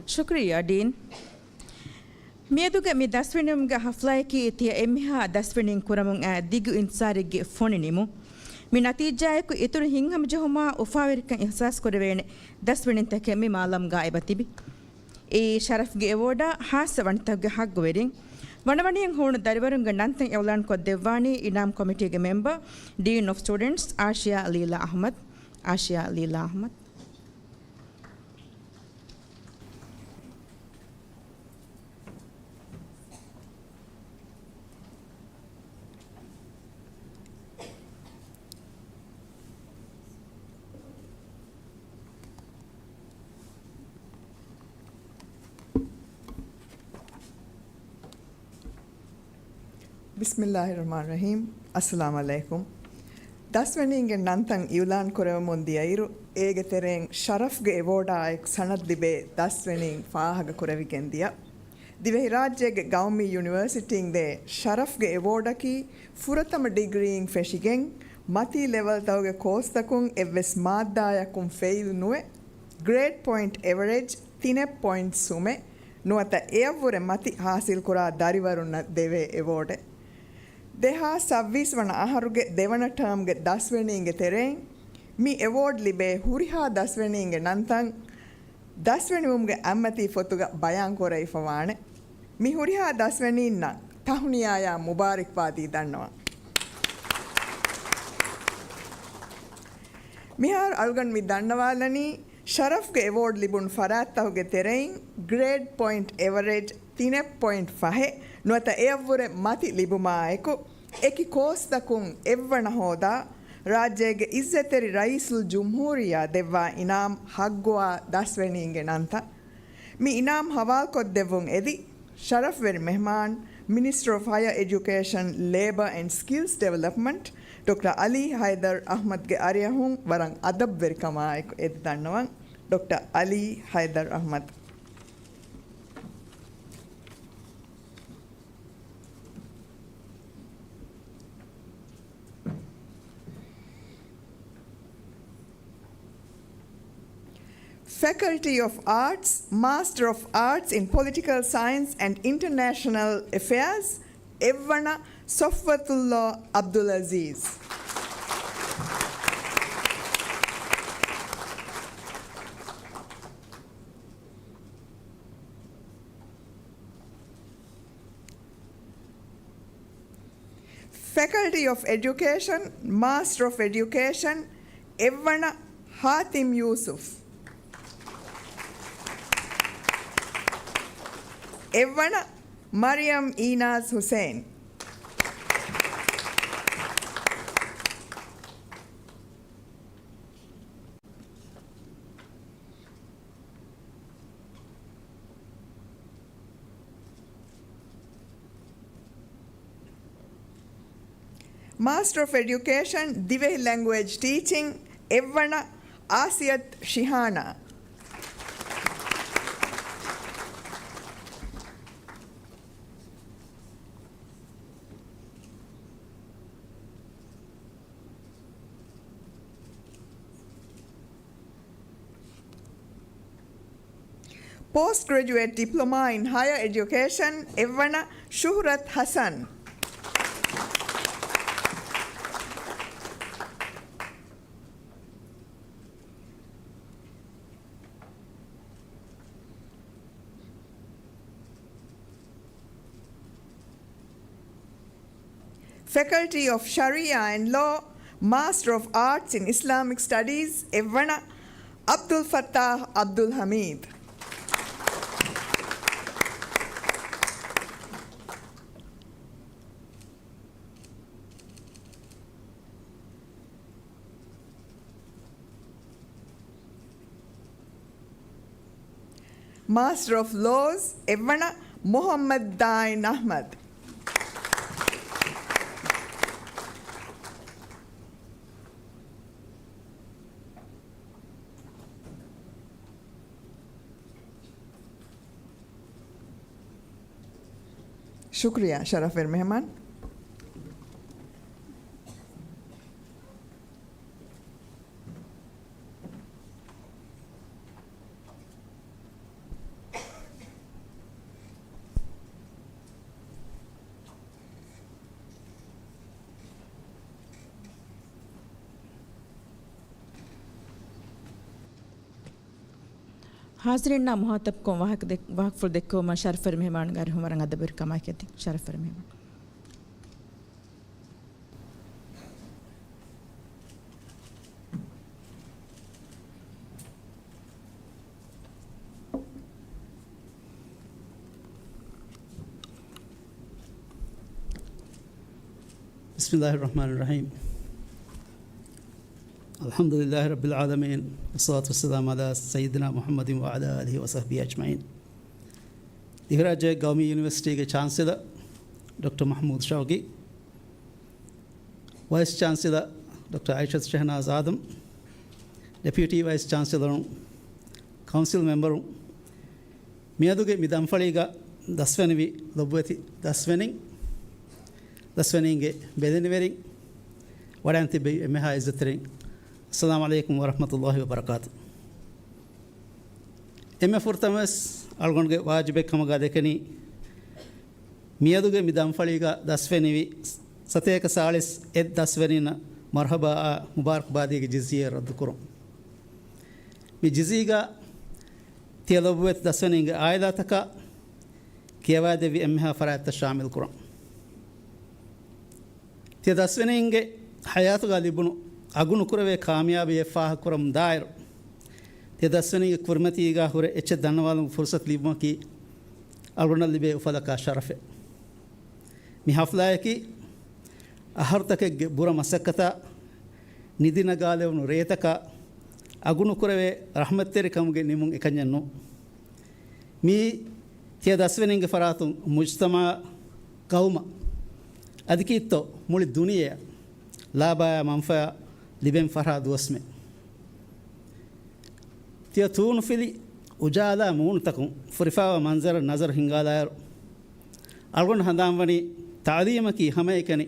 Shukriya Dean. Mieduga mi daswenumga haflaiki tia emha daswenin kuramun a digu insarige foninimu. Mi natijaiku ituru hingham jahuma ufawirikan ihsas korevene daswenin take mi malam gaibatibi. E sharafge ewoda hasa vantagge haggowerin. Vanavaniyan honu darivarunga nantan evlan ko devani inam committee ge member Dean of Students Ashia Leela Ahmad. Ashia Leela Ahmad. Bismillahirrahmanirrahim. Assalamu alaikum. Dasweninge nantang Yulan Korevmundiairu ege tereng Sharafge Evoda ek sanad dibe Daswening Fahaga Korevigendia. Divehi Rajyege Gaumi University de Sharafge Evoda ki Furatama degree in Feshigen Mati level tauge course takun evves maddayakun fail nuwe grade point average tine point sume nuata eavure mati hasil kura darivarunna deve evode. Deha savvis wana aharuge devana termge dasweninge tereng mi award libe huriha dasweninge nantang daswenumge ammati fotuga bayan kore ifawane mi huriha dasweninna tahuniyaya mubarak wadi dannawa mihar algan mi dannawalani sharafge award libun farat tahuge tereng grade point average 3.5 nuata eavvure mati libumaeku eki kostakun evvana hoda rajyege izzeteri raisul jumhuriya devva inam haggwa dasweninge nanta mi inam hawal kod devun edi sharaf veri mehman Minister of Higher Education, Labour and Skills Development Dr. Ali Haidar Ahmad ge ariyahun warang adab veri kamaeku edi dannawan Dr. Ali Haidar Ahmad. Faculty of Arts, Master of Arts in Political Science and International Affairs, Evvana Sofwatullah Abdul Aziz. Faculty of Education, Master of Education, Evvana Hatim Yusuf. Evvana Mariam Inaz Hussain. Master of Education, Divehi Language Teaching, Evvana Asiyat Shihana. Postgraduate Diploma in Higher Education, Evvana Shuhrat Hassan. Faculty of Sharia and Law, Master of Arts in Islamic Studies, Evvana Abdul Fattah Abdul Hamid. Master of Laws, Evvana Muhammad Dain Ahmad. शुक्रिया शरफिर मेहमान. हाजरीन मुहातब को वाहक full देखो मा शरफर मेहमान गार हमारा अदबर कमा के शरफर मेहमान. बिस्मिल्लाहिर्रहमानिर्रहीम. अल्हम्दुलिल्लाहि रब्बिल आलमीन वस्सलातु वस्सलामु अला सय्यिदिना मुहम्मदिन व अला आलिहि व सहबिहि अजमईन. दिव्यराज्य गवर्नमेंट यूनिवर्सिटी के chancellor doctor Mahmoud Shaugi, vice chancellor doctor Aishath Shahnaz Adam, deputy vice chancellor council member मियादुगे मिदंफळीगा दस्वेनिवि लොබ්බති दस्वेनिंगे बेदनिवेरिंग वडांति बे एमहा इज्जतरिंग. अस्सलामु अलैकुम व रहमतुल्लाहि व बरकातुहू. एमे फुर्तमस अलगोनगे वाजिबे कमगा देखनी मियादुगे मिदंफळीगा दस्वेनिवि सतेक सालिस एद दस्वेनिना मरहबा मुबारकबादीगे जिजिया रद्द करो. मी जिजीगा तियलबुवेत दस्वेनिंगे आयदा तका कियवादेवि एमहा फरायत शामिल करो. तिय दस्वेनिंगे हयातुगा लिबुनु अगुनु कुरवे कामयाबी फाह कुरम दायर ते दस्वनी कुरमतीगा हुरे एच धनवाल फुर्सत लिबो की अलगुन लिबे उफदा का शरफ मि हफला की अहर तक बुरा मसक्कता निदिन गालेवनु रेतक अगुनु कुरवे रहमत तेरे कमुगे निमुं एकन्यन्नु मी ते दस्वनिंगे फरातु मुज्तमा कौम अदिकित्तो मुळि दुनिया लाबाया मंफा लिबेन फरहा दुवस्मे तिय तून फिली उजाला मून तकु फुरिफावा मंजर नजर हिंगालायर अलगुन हंदाम वनी तालीम की हमें कनी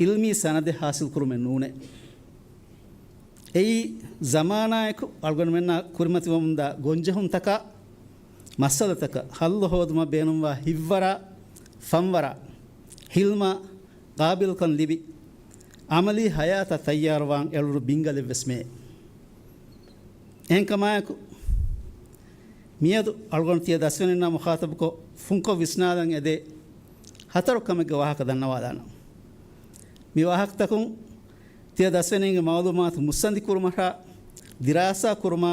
इल्मी सनद हासिल कुरुमे नूने एई ज़माना एक अलगुन मेन्ना कुरमति वमुंदा गोंजहुन तका मसल तक हल्ल होदमा बेनुवा हिव्वरा फंवरा हिल्मा काबिल कन लिबी अमली हयात तैयार वांग एलुरु बिंगले विस्मे एंकमायकु मियदु अलगोन तिय दस्वेनिना मुखातब को फुंको विस्नादं एदे हतरु कमेगे वाहक दन्नवादान मी वाहक तकुं तिय दस्वेनिंगे मालूमात मुसंदि कुरुमरा दिरासा कुरुमा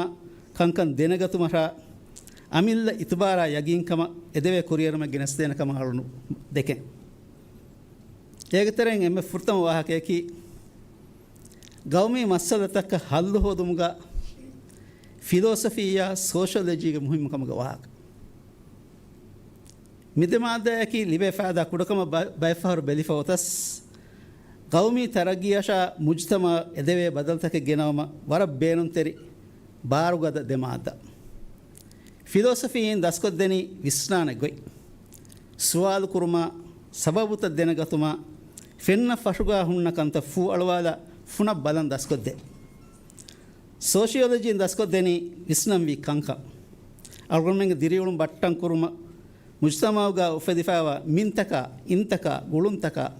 कंकन देनगतुमरा अमिल्ल इतबारा यगिंकम एदेवे कुरियरम गिनस्तेन कम हलुनु देके ಏಗತರೆಂ ಎಮ್ಮೆ ಫುರ್ತಮ ವಾಹಕೇಕಿ ಗೌಮಿ ಮಸ್ಸಲತಕ್ಕ ಹಲ್ಲು ಹೋದುಮುಗ ಫಿಲೋಸಫಿಯ ಸೋಷಿಯಾಲಜಿಗೆ ಮುಹಿಮ ಕಮಗ ವಾಹಕ ಮಿದಮಾದಯಕಿ ಲಿಬೆ ಫಾದ ಕುಡಕಮ ಬೈಫಹರ್ ಬೆಲಿಫೋತಸ್ قومي ترقياشا مجتمع ادوي بدلتك جنوما ورب بينون تري بارغد دمادا فيلوسفيين دسكت دني وسنان گوي سوال كرما سببت دنگتما فن فشغا هن كنت فو الوالا فنا بلن دسكت دي سوشيولوجي دسكت دني وسنم وي كانكا algonmen diriulum battan kuruma mujtamauga ufedifawa mintaka intaka guluntaka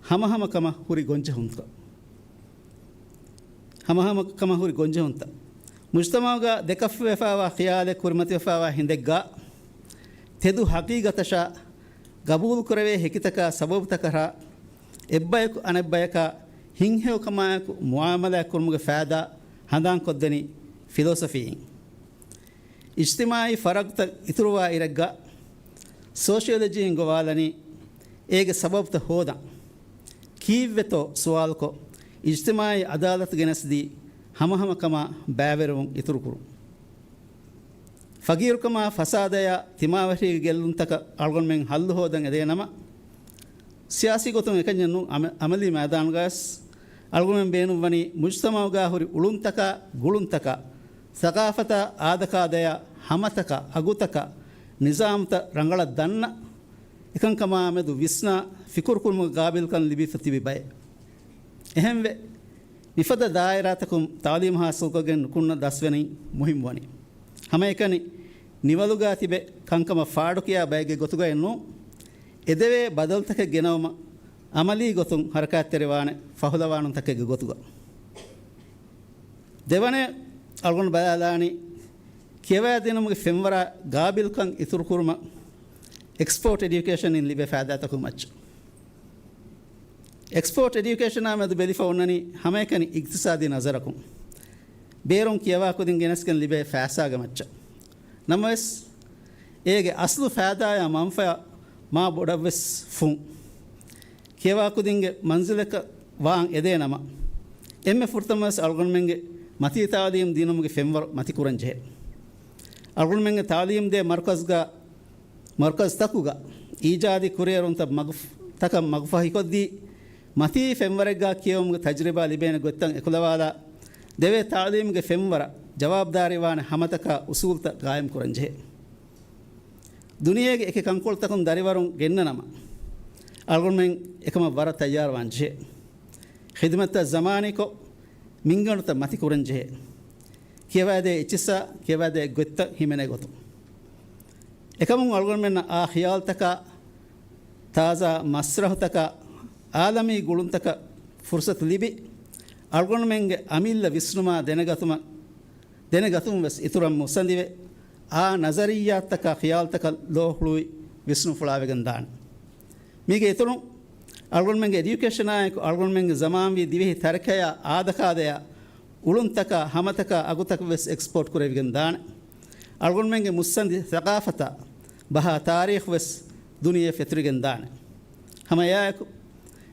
hamahama kama huri gonje hunta hamahama kama huri gonje hunta mujtamauga dekafwefawa khiyale kurmatifawa hindegga tedu haqiqatasha gabul kurave hekitaka sababtakara ebbayaku anebbayaka hinhew kamayaku muamala kurmuga faada handan koddeni philosophy इज्तिमाई फ़र्क तक इतरुवा इरग्गा sociology इंगवालनी एक सबब तो होदा कीवे तो सवाल को इज्तिमाई अदालत ගෙනස්දී हम कमा बैवेरुं इतुरुकुरु फ़गीर कमा फ़सादया तिमावरी गेल्लुं तक अल्गोन्में हल्लु होदं एदेनम सियासी गोतुं एकन्नु अमली मैदान गास अल्गोन्में बेनु वनी मुज्तमाउगा हुरी उलुं तक गुलुं तक सकाफत आदकादय हमतक अगुतक निजामत रंगल दन्न इकंकमा मेदु विस्ना फिकुर कुर्म गाबिल कन लिबी फतिबी बय एहम वे निफद दायरातकुम तालीम हासिल कोगेन कुन्न दसवेनी मुहिम वनी हम एकनी निवलुगा तिबे कंकम फाडु किया बैगे गोतुगा एन्नु एदेवे बदलतक गेनवम अमली गोतुं हरकत तेरेवाने फहुलवानुं तके गोतुगा देवने algon bayalani kewa dinumuge femwara gabil kan itur kurma export education in libe faada takumach export education amadu belifa onnani hamayekani iktisadi nazarakum beron kewa kudin genesken libe faasa gamacha namas ege aslu faada ya manfa ma bodavs fun kewa kudinge manzilaka waan edenama emme furtamas algon menge मती तालीम दीनों के फेमवर मती कुरंज है अगुन में तालीम दे मरकज़ तकुगा ईजादी कुरेरों तब तक मगफ़ही को दी मती फेमवरेगा कियों के तजरबा लिबेन गुत्तंग इकुलवाला देवे तालीम के फेमवर जवाबदारी वान हम तक उसूल तक गायम कुरंज है दुनिया के एक कंकोल तक उन दारीवारों गेन्ना नमा अगुन में एकम वारा तैयार वांज है खिदमत ज़माने को मिंगणुत मति कुरंजे केवादे इचिसा केवादे गुत्त हिमेने गोतु एकमुं अलगोन में आ ख्याल तक ताज़ा मसरह तक आलमी गुलुन तक फुर्सत लिबी अलगोन में अमिल विष्णुमा देनेगतुम बस इतुरम मुसंदिवे आ नजरिया तक ख्याल तक लोहलुई विष्णु फुलावेगंदान मीगे इतुरु अलगोन में एजुकेशन आए अलगोन में जमान भी दिवे तरकया आदकादया उलुन तक हम तक अगु तक वेस एक्सपोर्ट करे विगंदान अलगोन में मुसंद सकाफत बहा तारीख वेस दुनिया फित्रिगंदान हम याक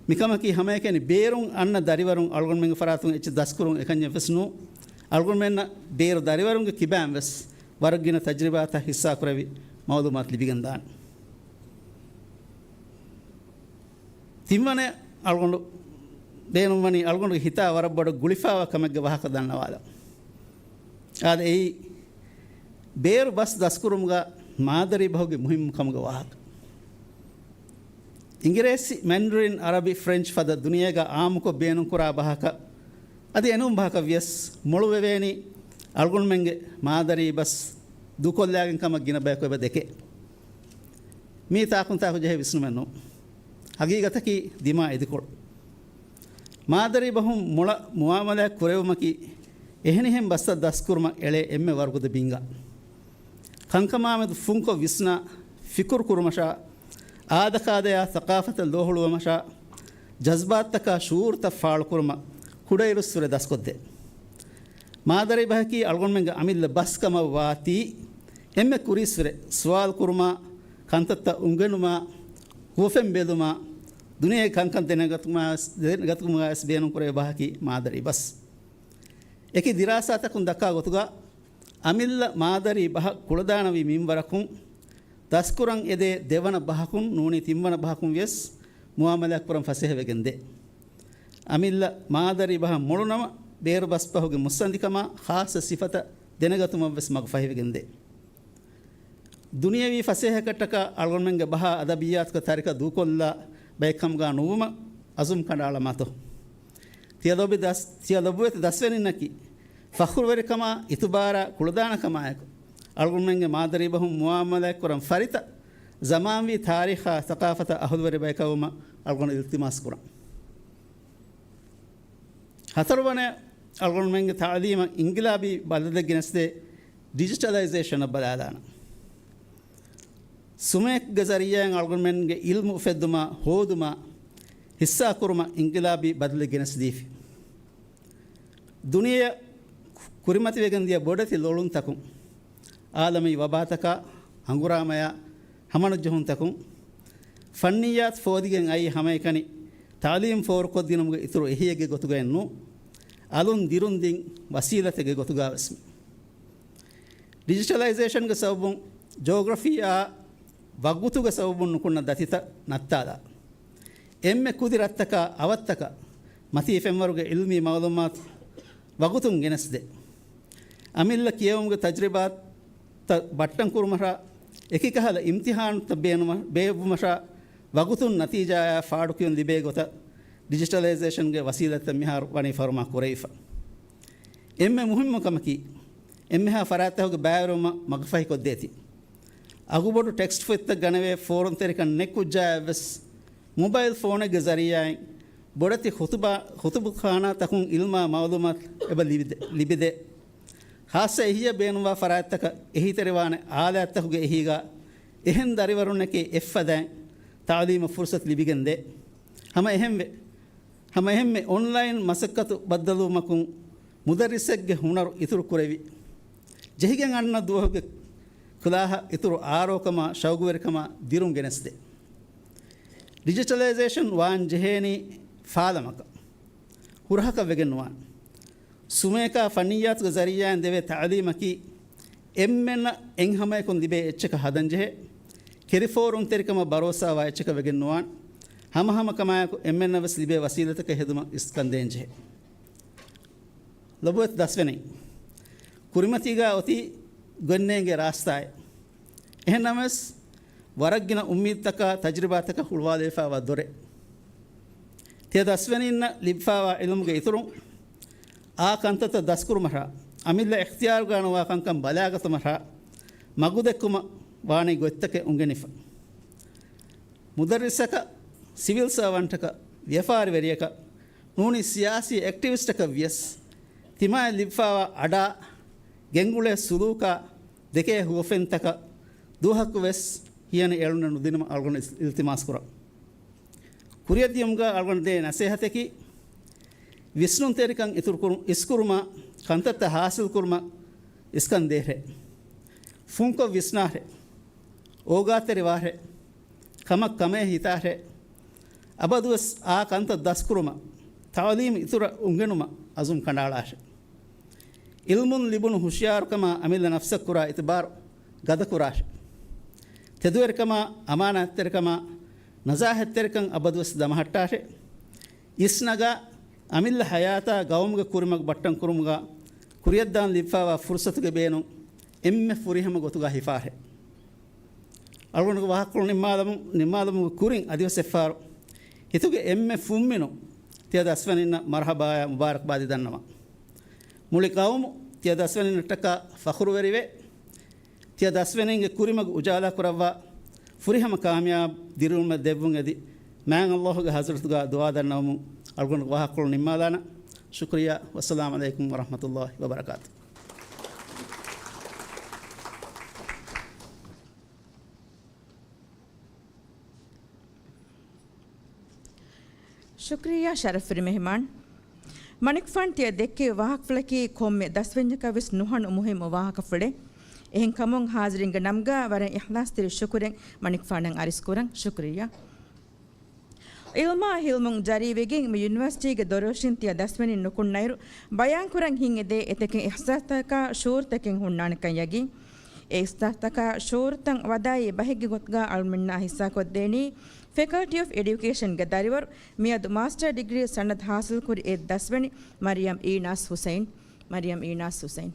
मिकम की हमें के बेरुं अन्न दरिवरुं अलगोन में फरातुं इच दस्कुरुं एकन्य वेसनु अलगोन में बेर दरिवरुं के किबाम वेस वर्गिन तजरबा ता हिस्सा करे मालूमात लिबिगंदान तिम्मने अलगोंडु बेनुमनी अलगोंडु हिता वरबड गुलिफाव कमगे वाहक दन्नवाल आद ए बेर बस दस्कुरुमगा मादरी बहुगे मुहिम कमगे वाहक इंग्रेसी मैंड्रिन अरबी फ्रेंच फद दुनियागा आमुको बेनु कुरा वाहक अदि एनुम वाहक व्यस मुळुवेवेनी अलगोंड मेंगे मादरी बस दुकोल्लागिन कमगिन बेको बेदेके मी ताकुं ताकु जेहे विष्णुमेनु हकीकत की दिमा इदिकोड़ मादरी बहुम मुಳ मुआमला कुरेवमकी एहनिहेम बस्ता दस्कुर्म एळे एम्मे वर्गुद बिंगा कंकमामद फुंको विस्ना फिकुर कुरुमशा आदकादया सकाफत लोहळुवमशा जज्बात तक शूर तफाळ कुर्म कुडैरुसुरे दस्कोद्दे मादरी बहकी अलगोन मेंग अमिल बस्कम वाती एम्मे कुरिसुरे सवाल कुर्म कंतत्त उंगनुमा कोफेम बेदुमा दुनिया कंकन देने गतुमा बेनु करे बाकी मादरी बस एक दिरासा तक दक्का गोतुगा अमिल मादरी बह कुलदानवी मिंबरकुं दस्कुरं एदे देवन बहकुं नूनी तिम्मन बहकुं व्यस मुआमलक पुरम फसेह वेगंदे ಅಮಿಲ್ಲ ಮಾದರಿ ಬಹ ಮುಳುನಮ ಬೇರು ಬಸ್ಪಹುಗೆ ಮುಸ್ಸಂದಿಕಮ ಖಾಸ ಸಿಫತ ದೆನಗತುಮವೆಸ್ ಮಗ ಫಹಿವಿಗೆಂದೆ ದುನಿಯವಿ ಫಸೇಹಕಟ್ಟಕ ಅಳ್ಗೊಂಡ್ಮೆಂಗೆ ಬಹ ಅದಬಿಯಾತ್ಕ ತಾರಿಕ ದೂಕೊಲ್ಲ ಬೈಕಮ್ಗಾ ನೂಮ ಅಜುಮ್ ಕಂಡಾಳ ಮಾತು ತಿಯಲೊಬ್ಬುವೆತ ದಸ್ವೆನಿನ್ನಕಿ ಫಖ್ರುವರಿಕಮ ಇತುಬಾರ ಕುಳದಾನಕಮಾಯಕು ಅಳ್ಗೊಂಡ್ಮೆಂಗೆ ಮಾದರಿ ಬಹು ಮುಆಮಲೆ ಕುರಂ ಫರಿತ ಜಮಾನ್ವಿ ತಾರಿಖ ಸಕಾಫತ ಅಹುಲ್ವರಿ ಬೈಕವುಮ ಅಳ್ಗೊಂಡು ಇಲ್ತಿಮಾಸ್ ಕುರಂ ಹತರುವನೆ ಅಳ್ಗೊಂಡ್ಮೆಂಗೆ ತಾಲೀಮ ಇಂಗಿಲಾಬಿ ಬಲದಗಿನಸ್ದೆ ಡಿಜಿಟಲೈಸೇಷನ್ ಬಲಾದಾನ ಸುಮೇಕ್ ಗಜರಿಯಂ ಅಳ್ಗೊಂಡ್ಮೆಂಗೆ ಇಲ್ಮು ಫೆದ್ದುಮ ಹೋದುಮ ಹಿಸ್ಸಾ ಕುರುಮ ಇಂಗಿಲಾಬಿ ಬದಲಿಗೆನಸ್ದೀಫಿ ದುನಿಯ ಕುರಿಮತಿವೆಗಂದಿಯ ಬೊಡತಿ ಲೋಳುನ್ ತಕುಂ ಆಲಮಿ ವಬಾತಕ ಅಂಗುರಾಮಯ ಹಮನುಜ್ಜಹುನ್ ತಕುಂ ಫನ್ನಿಯಾತ್ ಫೋದಿಗೆಂ ಐ ಹಮೈಕನಿ ತಾಲೀಮ್ ಫೋರ್ ಕೊದ್ದಿನಮ್ಗೆ ಇತರು ಎಹಿಯಗೆ ಗೊತ್ತುಗೆಯನ್ನು ಅಲುನ್ ದಿರುಂದಿಂ ವಸೀಲತೆಗೆ ಗೊತ್ತುಗಾವಸ್ಮಿ ಡಿಜಿಟಲೈಸೇಷನ್ಗೆ ಸಬಬು ಜೋಗ್ರಫಿಯ ವಗ್ಗುತುಗ ಸಬಬು ನುಕುಣ್ಣ ದತಿತ ನತ್ತಾದ ಎಮ್ಮೆ ಕುದಿರತ್ತಕ ಅವತ್ತಕ ಮತೀಫೆಮ್ಮರುಗೆ ಇಲ್ಮಿ ಮಾಲೂಮಾತ್ ವಗುತುಂ ಗೆನಸ್ದೆ ಅಮಿಲ್ಲ ಕಿಯವುಂಗೆ ತಜ್ರಿಬಾತ್ ಬಟ್ಟಂ ಕುರುಮರ ಎಕಿಕಹಲ ಇಮ್ತಿಹಾನ್ ತಬ್ಬೇನುಮ ಬೇವುಮಶ ವಗುತುನ್ ನತೀಜಾಯ ಫಾಡುಕಿಯುನ್ ಲಿಬೇ ಗೊತ್ತ ಡಿಜಿಟಲೈಸೇಷನ್ಗೆ ವಸೀಲತ ಮಿಹಾರ್ ವಣಿ ಫರ್ಮಾ ಕುರೈಫ ಎಮ್ಮೆ ಮುಹಿಮ್ಮಕಮಕಿ ಎಮ್ಮೆ ಹಾ ಫರಾತಹುಗೆ ಬ್ಯಾರುಮ ಮಗಫಹಿ ಕೊದ್ದೇತಿ ಅಗುಬೊಡು ಟೆಕ್ಸ್ಟ್ ಫಿತ್ತ ಗಣವೆ ಫೋರನ್ ತೆರಿಕ ನೆಕ್ಕುಜ್ಜಾಯವೆಸ್ ಮೊಬೈಲ್ ಫೋನಿಗೆ ಜರಿಯಾಯ್ ಬೊಡತಿ ಹುತುಬು ಖಾನಾ ತಕುಂ ಇಲ್ಮಾ ಮಾಲೂಮಾತ್ ಎಬ ಲಿಬಿದೆ ಹಾಸ ಎಹಿಯ ಬೇನುವಾ ಫರಾತಕ ಎಹಿ ತೆರಿವಾನೆ ಆಲಾತಹುಗೆ ಎಹಿಗ ಎಹೆನ್ ದರಿವರುಣಕ್ಕೆ ಎಫ್ಫದೆ ತಾಲೀಮ ಫುರ್ಸತ್ ಲಿಬಿಗೆಂದೆ ಹಮ ಎಹೆಮ್ಮೆ ಆನ್ಲೈನ್ ಮಸಕ್ಕತು ಬದ್ದಲು ಮಕುಂ ಮುದರಿಸೆಗ್ಗೆ ಹುಣರು ಇತರು ಕುರೆವಿ ಜಹಿಗೆ ಅಣ್ಣ ದೂಹಗೆ ಕುಲಾಹ ಇತರು ಆರೋಕಮ ಶೌಗುವೆರಿಕಮ ದಿರುಂಗೆನೆಸ್ದೆ ಡಿಜಿಟಲೈಸೇಷನ್ ವಾನ್ ಜೆಹೇನಿ ಫಾಲಮಕ ಹುರಹಕ ವೆಗೆನ್ವಾನ್ ಸುಮೇಕ ಫನಿಯಾತ್ಗ ಜರಿಯಾನ್ ದೇವೆ ತಾಲೀಮಕಿ ಎಮ್ಮೆನ್ನ ಎಂಗ್ ಹಮೈಕುನ್ ದಿಬೆ ಎಚ್ಚಕ ಹದಂಜೆಹೆ ಕೆರಿಫೋರುನ್ ತೆರಿಕಮ ಬರೋಸಾವ ಎಚ್ಚಕ ವೆಗೆನ್ವಾನ್ ಹಮ ಕಮಾಯಕು ಎಮ್ಮೆನ್ನವಸ್ ಲಿಬೆ ವಸೀಲತಕ ಹೆದುಮ ಇಸ್ಕಂದೇಂಜೆಹೆ ಲಬುವತ್ ದಸ್ವೆನೆ ಕುರಿಮತಿಗ ಒತಿ ಗೊನ್ನೆಂಗೆ ರಾಸ್ತಾಯ್ ಎಹೆನ್ನಮಸ್ ವರಗ್ಗಿನ ಉಮ್ಮೀದತಕ ತಜ್ರಿಬಾತಕ ಹುಳ್ವಾಲೇಫಾವ ದೊರೆ ತಿಯ ದಸ್ವೆನಿನ್ನ ಲಿಬ್ಫಾವ ಇಲುಮ್ಗೆ ಇತರು ಆ ಕಂತತ ದಸ್ಕುರು ಮರ ಅಮಿಲ್ಲ ಎಖ್ತಿಯಾರುಗಾಣುವ ಕಂಕಂ ಬಲಾಗತ ಮರ ಮಗುದೆಕ್ಕುಮ ವಾಣಿ ಗೊತ್ತಕ್ಕೆ ಉಂಗೆನಿಫ ಮುದರಿಸಕ ಸಿವಿಲ್ ಸರ್ವಂಟಕ ವ್ಯಫಾರಿ ವೆರಿಯಕ ನೂನಿ ಸಿಯಾಸಿ ಆಕ್ಟಿವಿಸ್ಟಕ ವ್ಯಸ್ ತಿಮಾಯ ಲಿಬ್ಫಾವ ಅಡಾ ಗೆಂಗುಳೆ ಸುಲೂಕ ದೆಕೆ ಹುವಫೆಂತಕ ದೂಹಕ್ಕು ವೆಸ್ ಹಿಯನ ಏಳುನ ನುದಿನಮ ಅಳ್ಗೊಂಡು ಇಲ್ತಿಮಾಸ್ಕುರ ಕುರಿಯದ್ಯಂಗ ಅಳ್ಗೊಂಡೆ ನಸೇಹತೆಕಿ ವಿಷ್ಣುನ್ ತೇರಿಕಂ ಇತುರು ಇಸ್ಕುರುಮ ಕಂತತ್ತ ಹಾಸಿಲ್ ಕುರ್ಮ ಇಸ್ಕಂದೇಹೆ ಫುಂಕೊ ವಿಸ್ನಾಹೆ ಓಗಾತೆರಿವಾಹೆ ಕಮಕ್ ಕಮೆ ಹಿತಾಹೆ ಅಬದುವಸ್ ಆ ಕಂತ ದಸ್ಕುರುಮ ತಾಲೀಮ್ ಇತುರ ಉಂಗೆನುಮ ಅಜುಮ್ ಕಂಡಾಳಾಶೆ ಇಲ್ಮುನ್ ಲಿಬುನು ಹುಷಿಯಾರುಕಮ ಅಮಿಲ್ಲ ನಫ್ಸಕ್ಕುರ ಇತಬಾರ್ ಗದಕುರಾಶೆ ತೆದುವೆರಿಕಮ ಅಮಾನತ್ತೆರಿಕಮ ನಜಾಹೆತ್ತೆರಿಕಂ ಅಬದುವಸ್ ದಮಹಟ್ಟಾಶೆ ಇಸ್ನಗ ಅಮಿಲ್ಲ ಹಯಾತ ಗೌಮ್ಗ ಕುರಿಮಗ ಬಟ್ಟಂ ಕುರುಮಗ ಕುರಿಯದ್ದಾನ್ ಲಿಫಾವ ಫುರ್ಸತ್ಗೆ ಬೇನು ಎಮ್ಮೆ ಫುರಿಹಮ ಗೊತುಗ ಹಿಫಾಹೆ ಅಳ್ಗೊಂಡು ವಾಹಕ್ಕಳು ನಿಮ್ಮಾದಮು ಕುರಿಂ ಅದಿವಸೆಫಾರು ಹಿತುಗೆ ಎಮ್ಮೆ ಫುಮ್ಮಿನು ತಿಯದ ಅಸ್ವನಿನ್ನ ಮರಹಬಾಯ ಮುಬಾರಕ್ ಬಾದಿ ದನ್ನವ ಮುಳಿ ಗೌಮು ತಿಯದ ಅಸ್ವನಿನ್ನಟ್ಟಕ ಫಖುರುವೆರಿವೆ ತಿಯದ ಅಸ್ವನಿಂಗೆ ಕುರಿಮಗ ಉಜಾಲ ಕುರವ್ವ ಫುರಿಹಮ ಕಾಮಯಾಬ್ ದಿರುಮ ದೆವ್ವುಂ ಎದಿ ಮ್ಯಾಂಗ್ ಅಲ್ಲಾಹುಗೆ ಹಜರತ್ಗ ದುವಾ ದನ್ನವಮು ಅಳ್ಗೊಂಡು ವಾಹಕ್ಕಳು ನಿಮ್ಮಾದಾನ ಶುಕ್ರಿಯಾ ವಸ್ಸಲಾಮ್ ಅಲೈಕುಂ ವರಹಮತುಲ್ಲಾಹಿ ವಬರಕಾತು ಶುಕ್ರಿಯಾ ಶರಫ್ರಿ ಮೆಹಮಾನ್ ಮಣಿಕ್ ಫಂಟಿಯ ದೆಕ್ಕೆ ವಾಹಕ ಫ್ಲಕಿ ಕೊಮ್ಮೆ ದಸ್ವೆಂಜಕ ವಿಸ್ ನುಹಣು ಮುಹಿಮ್ ವಾಹಕ ಫಡೆ එහෙන් කමුන් හාਜ਼රින්ග නම්ගා වරෙන් ඉහ්ලාස් තිරි ශුකුරෙන් මණික් ෆාණන් අරිස්කුරන් ශුක්‍රියා ඉල්මා හිල්මුන් ජරීවෙගෙන් මේ යුනිවර්සිටිගේ දොරොෂින් තිය දස්වෙනින් නුකුන් නයිරු බයන් කුරන් හින් එදේ එතකින් ඉහ්සාස්තක ෂූර්තකින් හුන්නානකන් යගි ඒ ඉහ්සාස්තක ෂූර්තන් වදායි බහිගි ගොත්ගා අල්මින්නා හිස්සා කොද්දේනි Faculty of Education ge dariwar miyadu master degree sanad hasil kuri e daswani Mariam Inas Hussain.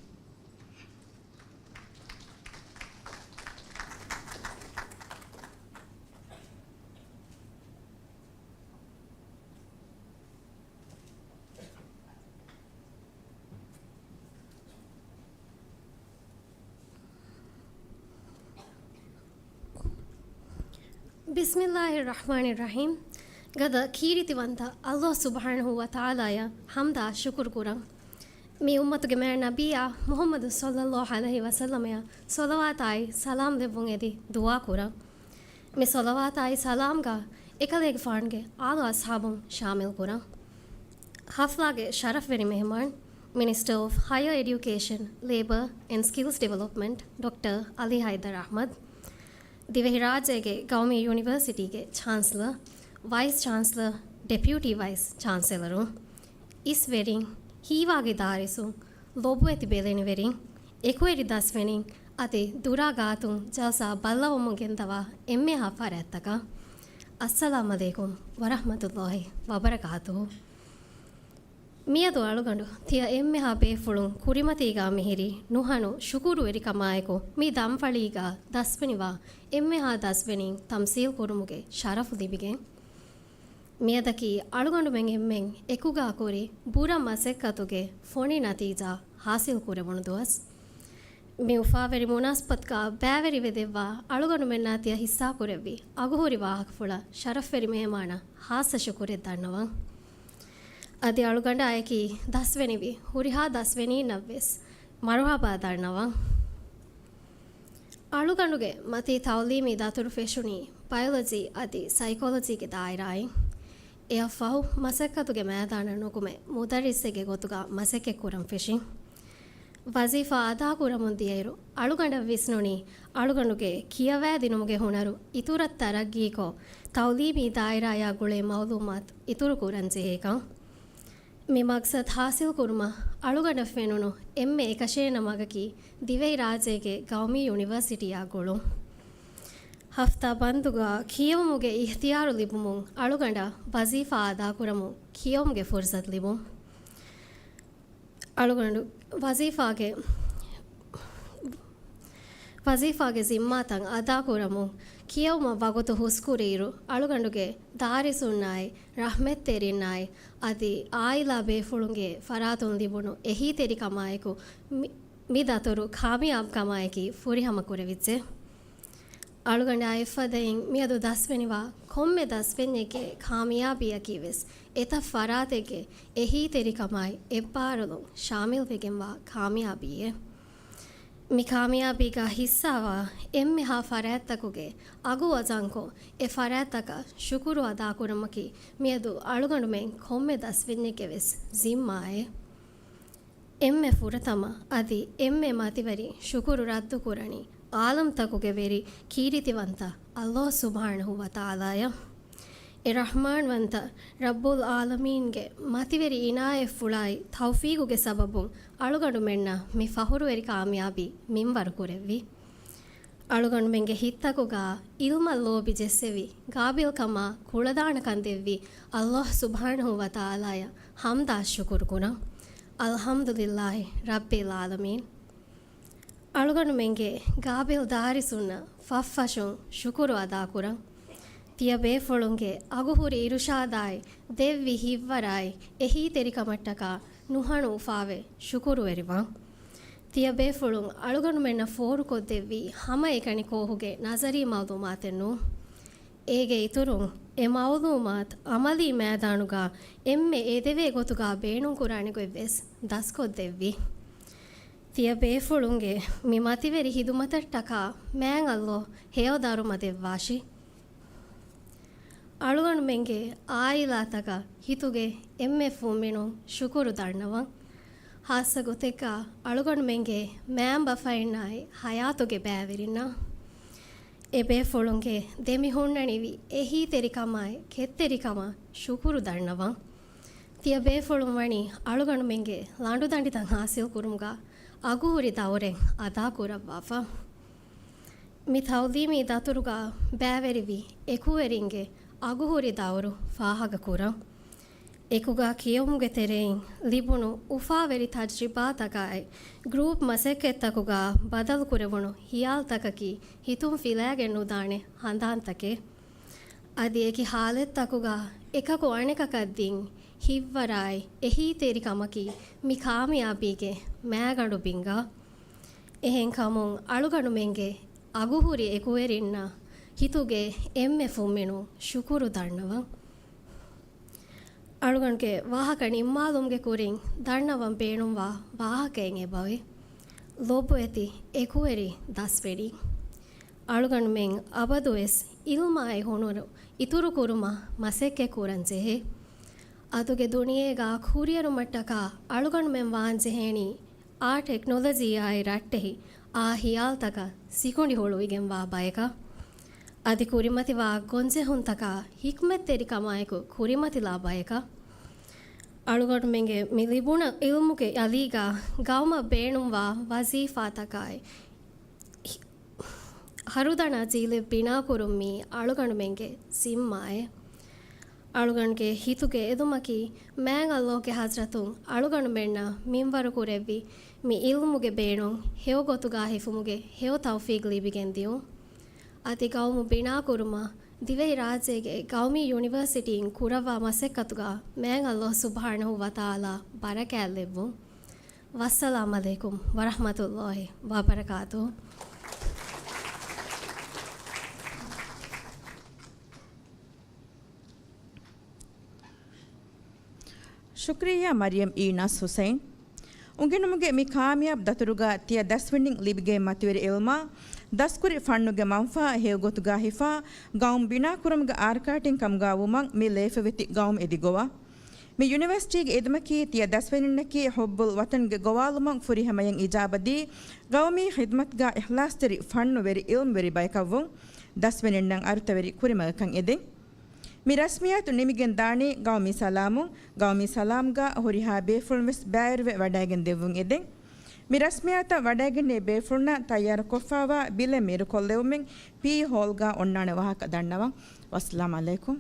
Bismillahirrahmanirrahim. Gada kiritiwanta Allah subhanahu wa ta'ala ya hamda shukur kuram. Mi ummatuge mer nabiya Muhammad sallallahu alaihi wasallam ya salawat ay salam devun edi dua kuram. Mi salawat ay salam ga ekaleg farnge alo ashabum shamil kuram. Haflage sharaf veri mehman Minister of Higher Education, Labour and Skills Development Dr. Ali Haidar Ahmad. දිවහිරාජයගේ ගෞමී යුනිවර්සිටිගේ chancellor, vice chancellor, deputy vice චාන්සලරුන්, ඉස්වෙරින්, හීවාගේ දාරිසුන්, ලොබු ඇති බෙලෙනිවෙරින්, එකුවෙරි දස්වෙනින්, අති දුරාගාතුන් ජල්සා බල්ලවමුගෙන් තවා එම්මේ හා පරැත්තක. අස්සලාමු අලයිකුම් වරහ්මතුල්ලාහි වබරකාතුහු. මියදු අලුගඬු තිය එම්මೆ ಹಾ ಬೇಫುಳುಂ ಕುರಿಮತೀಗಾ ಮಿಹಿರಿ ನುಹನು ಶುಕುರು ಎರಿಕಮಾಯಕು ಮಿ ದಂಫಳೀಗಾ ದಸ್ವೆನಿವಾ ಎಮ್ಮೆ ಹಾ ದಸ್ವೆನಿಂ ತಮ್ಸೀಲ್ ಕುರುಮುಗೆ ಶರಫು ದಿಬಿಗೆ ಮಿಯದಕಿ ಅಳುಗಂಡು ಮೆಂ ಎಮ್ಮೆಂ ಎಕುಗಾ ಕೋರಿ ಬೂರ ಮಸೆಕ್ಕತುಗೆ ಫೋನಿ ನತೀಜಾ ಹಾಸಿಲ್ ಕುರೆವಣು ದುವಸ್ ಮಿ ಉಫಾವೆರಿ ಮುನಾಸ್ಪತ್ಕಾ ಬ್ಯಾವೆರಿ ವೆದೆವ್ವಾ ಅಳುಗಂಡು ಮೆನ್ನಾತಿಯ ಹಿಸ್ಸಾ ಕುರೆವ್ವಿ ಅಗುಹುರಿ ವಾಹಕ ಫುಳ ಶರಫೆರಿ ಮೆಹಮಾನ ಹಾಸ ಶುಕುರೆ ದಣ್ಣವ ಅದಿ ಅಳುಗಂಡ ಆಯಕಿ ದಸ್ವೆನಿವಿ ಹುರಿಹಾ ದಸ್ವೆನಿ ನವ್ವೆಸ್ ಮರುಹಾಬಾ ದಣ್ಣವ ಅಳುಗಂಡುಗೆ ಮತಿ ತೌಲೀಮಿ ದಾತುರು ಫೆಶುನಿ ಬಯಾಲಜಿ ಅದಿ ಸೈಕಾಲಜಿಗೆ ದಾಯಿರಾಯಿ ಎ ಫಹು ಮಸಕ್ಕತುಗೆ ಮೇದಾನ ನುಕುಮೆ ಮುದರಿಸ್ಸೆಗೆ ಗೊತ್ತುಗ ಮಸಕ್ಕೆ ಕುರಂ ಫೆಶಿ ವಜೀಫಾ ಅದಾ ಕುರಮುಂದಿಯರು ಅಳುಗಂಡ ವಿಸ್ನುನಿ ಅಳುಗಂಡುಗೆ ಕಿಯವೇ ದಿನುಮುಗೆ ಹುಣರು ಇತುರ ತರಗೀಕೋ ತೌಲೀಮಿ ದಾಯಿರಾಯ ಗುಳೆ ಮೌಲೂಮಾತ್ ಇತುರು ಕುರಂಜಿ ಹೇಕಂ ಮಿ ಮಕ್ಸದ್ ಹಾಸಿಲ್ ಕುರ್ಮ ಅಳುಗಂಡ ಫೆನುನು ಎಮ್ಮೆ ಏಕಶೇನ ಮಗಕಿ ದಿವೈ ರಾಜೆಗೆ ಗೌಮಿ ಯೂನಿವರ್ಸಿಟಿಯ ಗುಳು ಹಫ್ತಾ ಬಂದುಗ ಖಿಯೋಮುಗೆ ಇಖ್ತಿಯಾರು ಲಿಬುಮು ಅಳುಗಂಡ ವಜೀಫಾ ಅದಾ ಕುರಮು ಖಿಯೋಮ್ಗೆ ಫುರ್ಸತ್ ಲಿಬು ಅಳುಗಂಡು ವಜೀಫಾಗೆ ಜಿಮ್ಮಾತಂ ಅದಾ ಕುರಮು ಕಿಯೋಮ ವಗುತು ಹುಸ್ಕುರೀರು ಅಳುಗಂಡುಗೆ ದಾರಿಸುನ್ನಾಯ್ ರಹ್ಮೆತ್ ತೆರಿನ್ನಾಯ್ ಅದಿ ಆಯಿಲಾ ಬೇಫುಳುಂಗೆ ಫರಾತುನ್ ದಿಬುಣು ಎಹಿ ತೆರಿ ಕಮಾಯಕು ಮಿದತುರು ಖಾಮಿಯಾಬ್ ಕಮಾಯಕಿ ಫುರಿಹಮ ಕುರೆವಿಚ್ಚೆ ಅಳುಗಂಡ ಐಫದಯಿಂ ಮಿಯದು ದಸ್ವೆನಿವಾ ಕೊಮ್ಮೆ ದಸ್ವೆನ್ಯೆಗೆ ಖಾಮಿಯಾಬಿಯಕಿ ವೆಸ್ ಎತ ಫರಾತೆಗೆ ಎಹಿ ತೆರಿ ಕಮಾಯ್ ಎಬ್ಬಾರುಲು ಶಾಮಿಲ್ ವೆಗೆಂವಾ ಖಾಮಿಯಾಬಿಯೆ ಮಿ ಕಾಮಿಯಾಬಿಗ ಹಿಸ್ಸಾವ ಎಮ್ಮೆ ಹಾ ಫರಾತ್ತಕುಗೆ ಅಗು ಅಜಂಕೋ ಎ ಫರಾತ್ತಕ ಶುಕುರು ಅದಾ ಕುರಮಕಿ ಮಿಯದು ಅಳುಗಂಡು ಮೆಂ ಕೊಮ್ಮೆ ದಸ್ವೆನ್ಯೆಗೆ ವೆಸ್ ಜಿಮ್ಮಾಯೆ ಎಮ್ಮೆ ಫುರತಮ ಅದಿ ಎಮ್ಮೆ ಮಾತಿವರಿ ಶುಕುರು ರದ್ದು ಕುರಣಿ ಆಲಂ ತಕುಗೆ ವೆರಿ ಕೀರಿತಿವಂತ ಅಲ್ಲಾಹ್ ಸುಬ್ಹಾನಹು ವ ತಆಲಾಯ ಎ ರಹಮಾನ್ ವಂತ ರಬ್ಬುಲ್ ಆಲಮೀನ್ಗೆ ಮತಿವೆರಿ ಇನಾಯೆ ಫುಳಾಯಿ ತೌಫೀಗುಗೆ ಸಬಬುಂ ಅಳುಗಂಡು ಮೆಣ್ಣ ಮಿ ಫಹುರುವೆರಿ ಕಾಮಿಯಾಬಿ ಮಿಂವರು ಕುರೆವ್ವಿ ಅಳುಗಂಡು ಮೆಂಗೆ ಹಿತ್ತಕುಗ ಇಲ್ಮಲ್ ಲೋಬಿ ಜೆಸ್ಸೆವಿ ಗಾಬಿಲ್ ಕಮ ಕುಳದಾಣ ಕಂದೆವ್ವಿ ಅಲ್ಲಾಹ್ ಸುಬ್ಹಾನಹು ವ ತಆಲಾಯ ಹಮ್ದಾ ಶುಕುರ್ ಕುನ ಅಲ್ಹಮ್ದುಲಿಲ್ಲಾಹಿ ರಬ್ಬಿಲ್ ಆಲಮೀನ್ ಅಳುಗಂಡು ಮೆಂಗೆ ಗಾಬಿಲ್ ದಾರಿಸುನ್ನ ಫಫ್ಫಶುಂ ಶುಕುರು ಅದಾ ಕುರಂ ತಿಯ ಬೇಫೊಳುಂಗೆ ಅಗುಹುರಿ ಇರುಷಾದಾಯ್ ದೆವ್ವಿ ಹಿವ್ವರಾಯ್ ಎಹಿ ತೆರಿಕಮಟ್ಟಕ ನುಹಣು ಉಫಾವೆ ಶುಕುರು ಎರಿವಾ ತಿಯ ಬೇಫೊಳುಂ ಅಳುಗಂಡು ಮೆನ್ನ ಫೋರು ಕೊದ್ದೆವ್ವಿ ಹಮ ಏಕಣಿ ಕೋಹುಗೆ ನಜರಿ ಮೌಲೂಮಾತೆನ್ನು ಏಗೆ ಇತುರುಂ ಎ ಮೌಲೂಮಾತ್ ಅಮಲಿ ಮೇದಾನುಗ ಎಮ್ಮೆ ಎದೆವೆ ಗೊತುಗ ಬೇಣುಂ ಕುರಾಣಿಗೊಯ್ವೆಸ್ ದಸ್ ಕೊದ್ದೆವ್ವಿ ತಿಯ ಬೇಫೊಳುಂಗೆ ಮಿ ಮತಿವೆರಿ ಹಿದುಮತಟ್ಟಕ ಮ್ಯಾಂಗ್ ಅಲ್ಲೋ ಹೇಯೋದಾರು ಮದೆವ್ವಾಶಿ ಅಳುಗಂಡು ಮೆಂಗೆ ಆಯಿಲಾತಕ ಹಿತುಗೆ ಎಮ್ಮೆ ಫೂಮಿಣು ಶುಕುರು ದಣ್ಣವ ಹಾಸ ಗೊತೆಕ್ಕ ಅಳುಗಂಡು ಮೆಂಗೆ ಮ್ಯಾಂಬ ಫೈಣ್ಣಾಯ್ ಹಯಾತುಗೆ ಬ್ಯಾವೆರಿನ ಎ ಬೇಫೊಳುಂಗೆ ದೆಮಿ ಹುಣ್ಣಣಿವಿ ಎಹಿ ತೆರಿಕಮಾಯ್ ಕೆತ್ತೆರಿಕಮ ಶುಕುರು ದಣ್ಣವ ತಿಯ ಬೇಫೊಳುಂ ವಣಿ ಅಳುಗಂಡು ಮೆಂಗೆ ಲಾಂಡು ದಂಡಿತಂ ಹಾಸಿಲ್ ಕುರುಮ್ಗ ಅಗುಹುರಿ ದೌರೆಂ ಅದಾ ಕುರವ್ವಾಫ ಮಿ ತೌಲೀಮಿ ದತುರುಗ ಬ್ಯಾವೆರಿವಿ ಎಕುವೆರಿಂಗೆ අගුහුරි දවරු ෆාහග කුරම් එකුගා කියවුම්ගෙ තෙරෙයින් ලිබුණු උෆාවෙරි තජ්රිබාතකයි ගෲප් මසෙක්කෙත්තකුගා බදල් කුරවුණු හියාල්තකකි හිතුම් ෆිලෑගෙන් නුදානේ හඳාන්තකේ අදි ඒකි හාලෙත්තකුගා එකකු අනෙකකද්දින් හිව්වරයි එහි තෙරිකමකි මි කාමියාබීගේ මෑගඬු බිංගා එහෙන් කමුන් අලුගණුමෙන්ගේ අගුහුරි එකුවෙරින්න හිතුගේ එම්මෙ ෆුම්මිනු ශුකුරු දන්නවන් අලුගණ්ගේ වාහක නිම්මාලුම්ගේ කුරින් දන්නවන් පේනුම්වා වාහකයෙන් එබවේ ලොබ්බු ඇති එකුවෙරි දස්වෙඩි අලුගණුමෙන් අබදුවෙස් ඉල්මායි හොනුරු ඉතුරු කුරුම මසෙක්කෙ කුරන්ජෙහේ අතුගේ දුනියේගා කුරියරු මට්ටකා අලුගණුමෙන් වාන්ජෙහෙනි ಆ ಟೆಕ್ನಾಲಜಿ ಆಯಿ ರಟ್ಟೆಹಿ ಆ ಹಿಯಾಲ್ತಕ ಸಿಕೊಂಡಿ ಹೋಳುವಿಗೆಂ ವಾ ಬಯಕ ಅದಿ ಕುರಿಮತಿ ವಾ ಗೊಂಜೆ ಹುಂತಕ ಹಿಕ್ಮೆತ್ ತೆರಿ ಕಮಾಯಕು ಕುರಿಮತಿ ಲಾ ಬಯಕ ಅಳುಗಡು ಮೆಂಗೆ ಮಿಲಿಬುಣ ಇಲ್ಮುಗೆ ಅಲೀಗ ಗೌಮ ಬೇಣುಂ ವಾ ವಜೀಫಾ ತಕಾಯ್ ಹರುದಣ ಜೀಲೆ ಬಿನಾ ಕುರುಮ್ಮಿ ಅಳುಗಡು ಮೆಂಗೆ ಸಿಮ್ಮಾಯೆ ಅಳುಗಣ್ಗೆ ಹಿತುಗೆ ಎದುಮಕಿ ಮ್ಯಾಂಗ್ ಅಲ್ಲೋಗೆ ಹಜ್ರತು ಅಳುಗಣು ಬೆಣ್ಣ ಮಿಂವರು ಕುರೆವ್ವಿ ಮಿ ಇಲ್ಮುಗೆ ಬೇಣು ಹೇವು ಗೊತ್ತುಗಾ ಹಿಫುಮುಗೆ ಹೇವು ತೌಫೀಗ್ ಲಿಬಿಗೆಂದಿಯು ಅತಿ ಗೌಮು ಬಿಣಾ ಕುರುಮ ದಿವೆ ರಾಜೆಗೆ ಗೌಮಿ ಯೂನಿವರ್ಸಿಟಿನ್ ಕುರವ ಮಸೆಕ್ಕತುಗ ಮ್ಯಾಂಗ್ ಅಲ್ಲೋ ಸುಬ್ಹಾನಹು ವತಾಲ ಬರಕ್ಯಾಲ್ಲೆವ್ವು ವಸ್ಸಲಾಮ್ ಅಲೈಕುಂ ವರಹಮತುಲ್ಲಾಹಿ ವಬರಕಾತು ಶುಕ್ರಿಯಾ ಮರಿಯಂ ಈನಾಸ್ ಹುಸೈನ್ ಉಂಗೆ ನಮಗೆ ಮಿ ಕಾಮಿಯಾಬ್ ದತುರುಗ ತಿಯ ದಸ್ವಿಂಡಿಂಗ್ ಲಿಬಿಗೆ ಮತಿವೆರಿ ಇಲ್ಮಾ ದಸ್ಕುರಿ ಫಣ್ಣುಗೆ ಮಂಫಾ ಹೇಗೊತುಗಾ ಹಿಫಾ ಗೌಮ್ ಬಿನಾ ಕುರಮ್ಗ ಆರ್ಕಾಟಿಂಗ್ ಕಮ್ಗಾ ಉಮಂಗ್ ಮಿ ಲೇಫವೆತಿ ಗೌಮ್ ಎದಿಗೋವಾ ಮಿ ಯೂನಿವರ್ಸಿಟಿಗೆ ಎದಮಕಿ ತಿಯ ದಸ್ವಿಂಡಿಂಗ್ನಕಿ ಹುಬ್ಬುಲ್ ವತನ್ಗೆ ಗೋವಾಲುಮಂಗ್ ಫುರಿ ಹಮಯಂ ಇಜಾಬದಿ ಗೌಮಿ ಖಿದ್ಮತ್ಗಾ ಇಖ್ಲಾಸ್ ತೆರಿ ಫಣ್ಣು ವೆರಿ ಇಲ್ಮ್ ವೆರಿ ಬೈಕವ್ವು ದಸ್ವಿಂಡಿಂಗ್ ಅರುತವೆರಿ ಕುರಿಮಗಕಂ ಎದೆ ಮಿ ರಸ್ಮಿಯಾತು ನಿಮಿಗೆನ್ ದಾಣಿ ಗೌಮಿ ಸಲಾಮ್ಗಾ ಹೊರಿಹಾ ಬೇಫುಳ್ವೆಸ್ ಬ್ಯಾಯರ್ವೆ ವಡಾಗೆನ್ ದೆವ್ವುಂ ಎದೆಂ ಮಿ ರಸ್ಮಿಯಾತ ವಡಾಗೆನ್ನೆ ಬೇಫುಳ್ನ ತಯ್ಯಾರ ಕೊಫಾವಾ ಬಿಲೆ ಮೀರು ಕೊಲ್ಲೆವುಮೆಂ ಪಿ ಹೋಲ್ಗಾ ಒಣ್ಣಾಣೆ ವಾಹಕ ದಣ್ಣವಂ ವಸ್ಸಲಾಮ್ ಅಲೈಕುಂ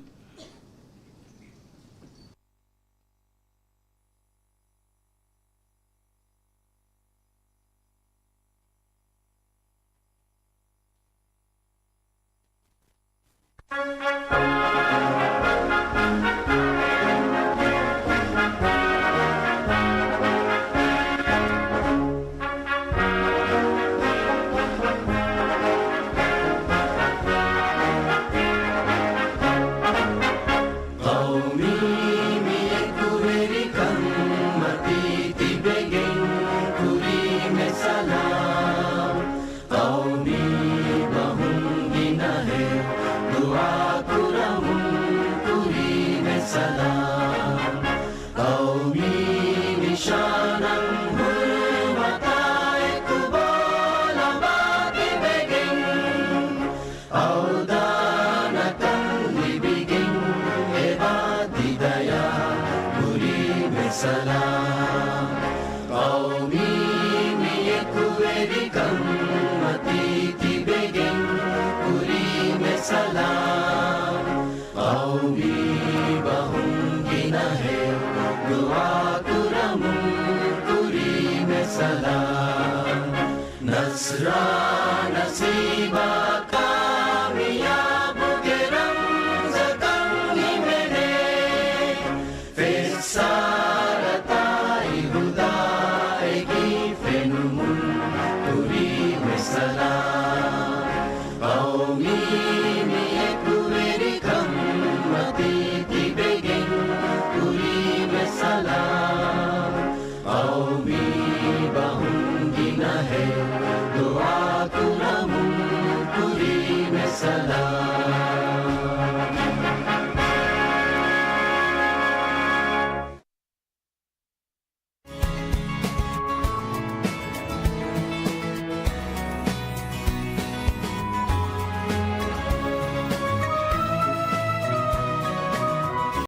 Dua kuramu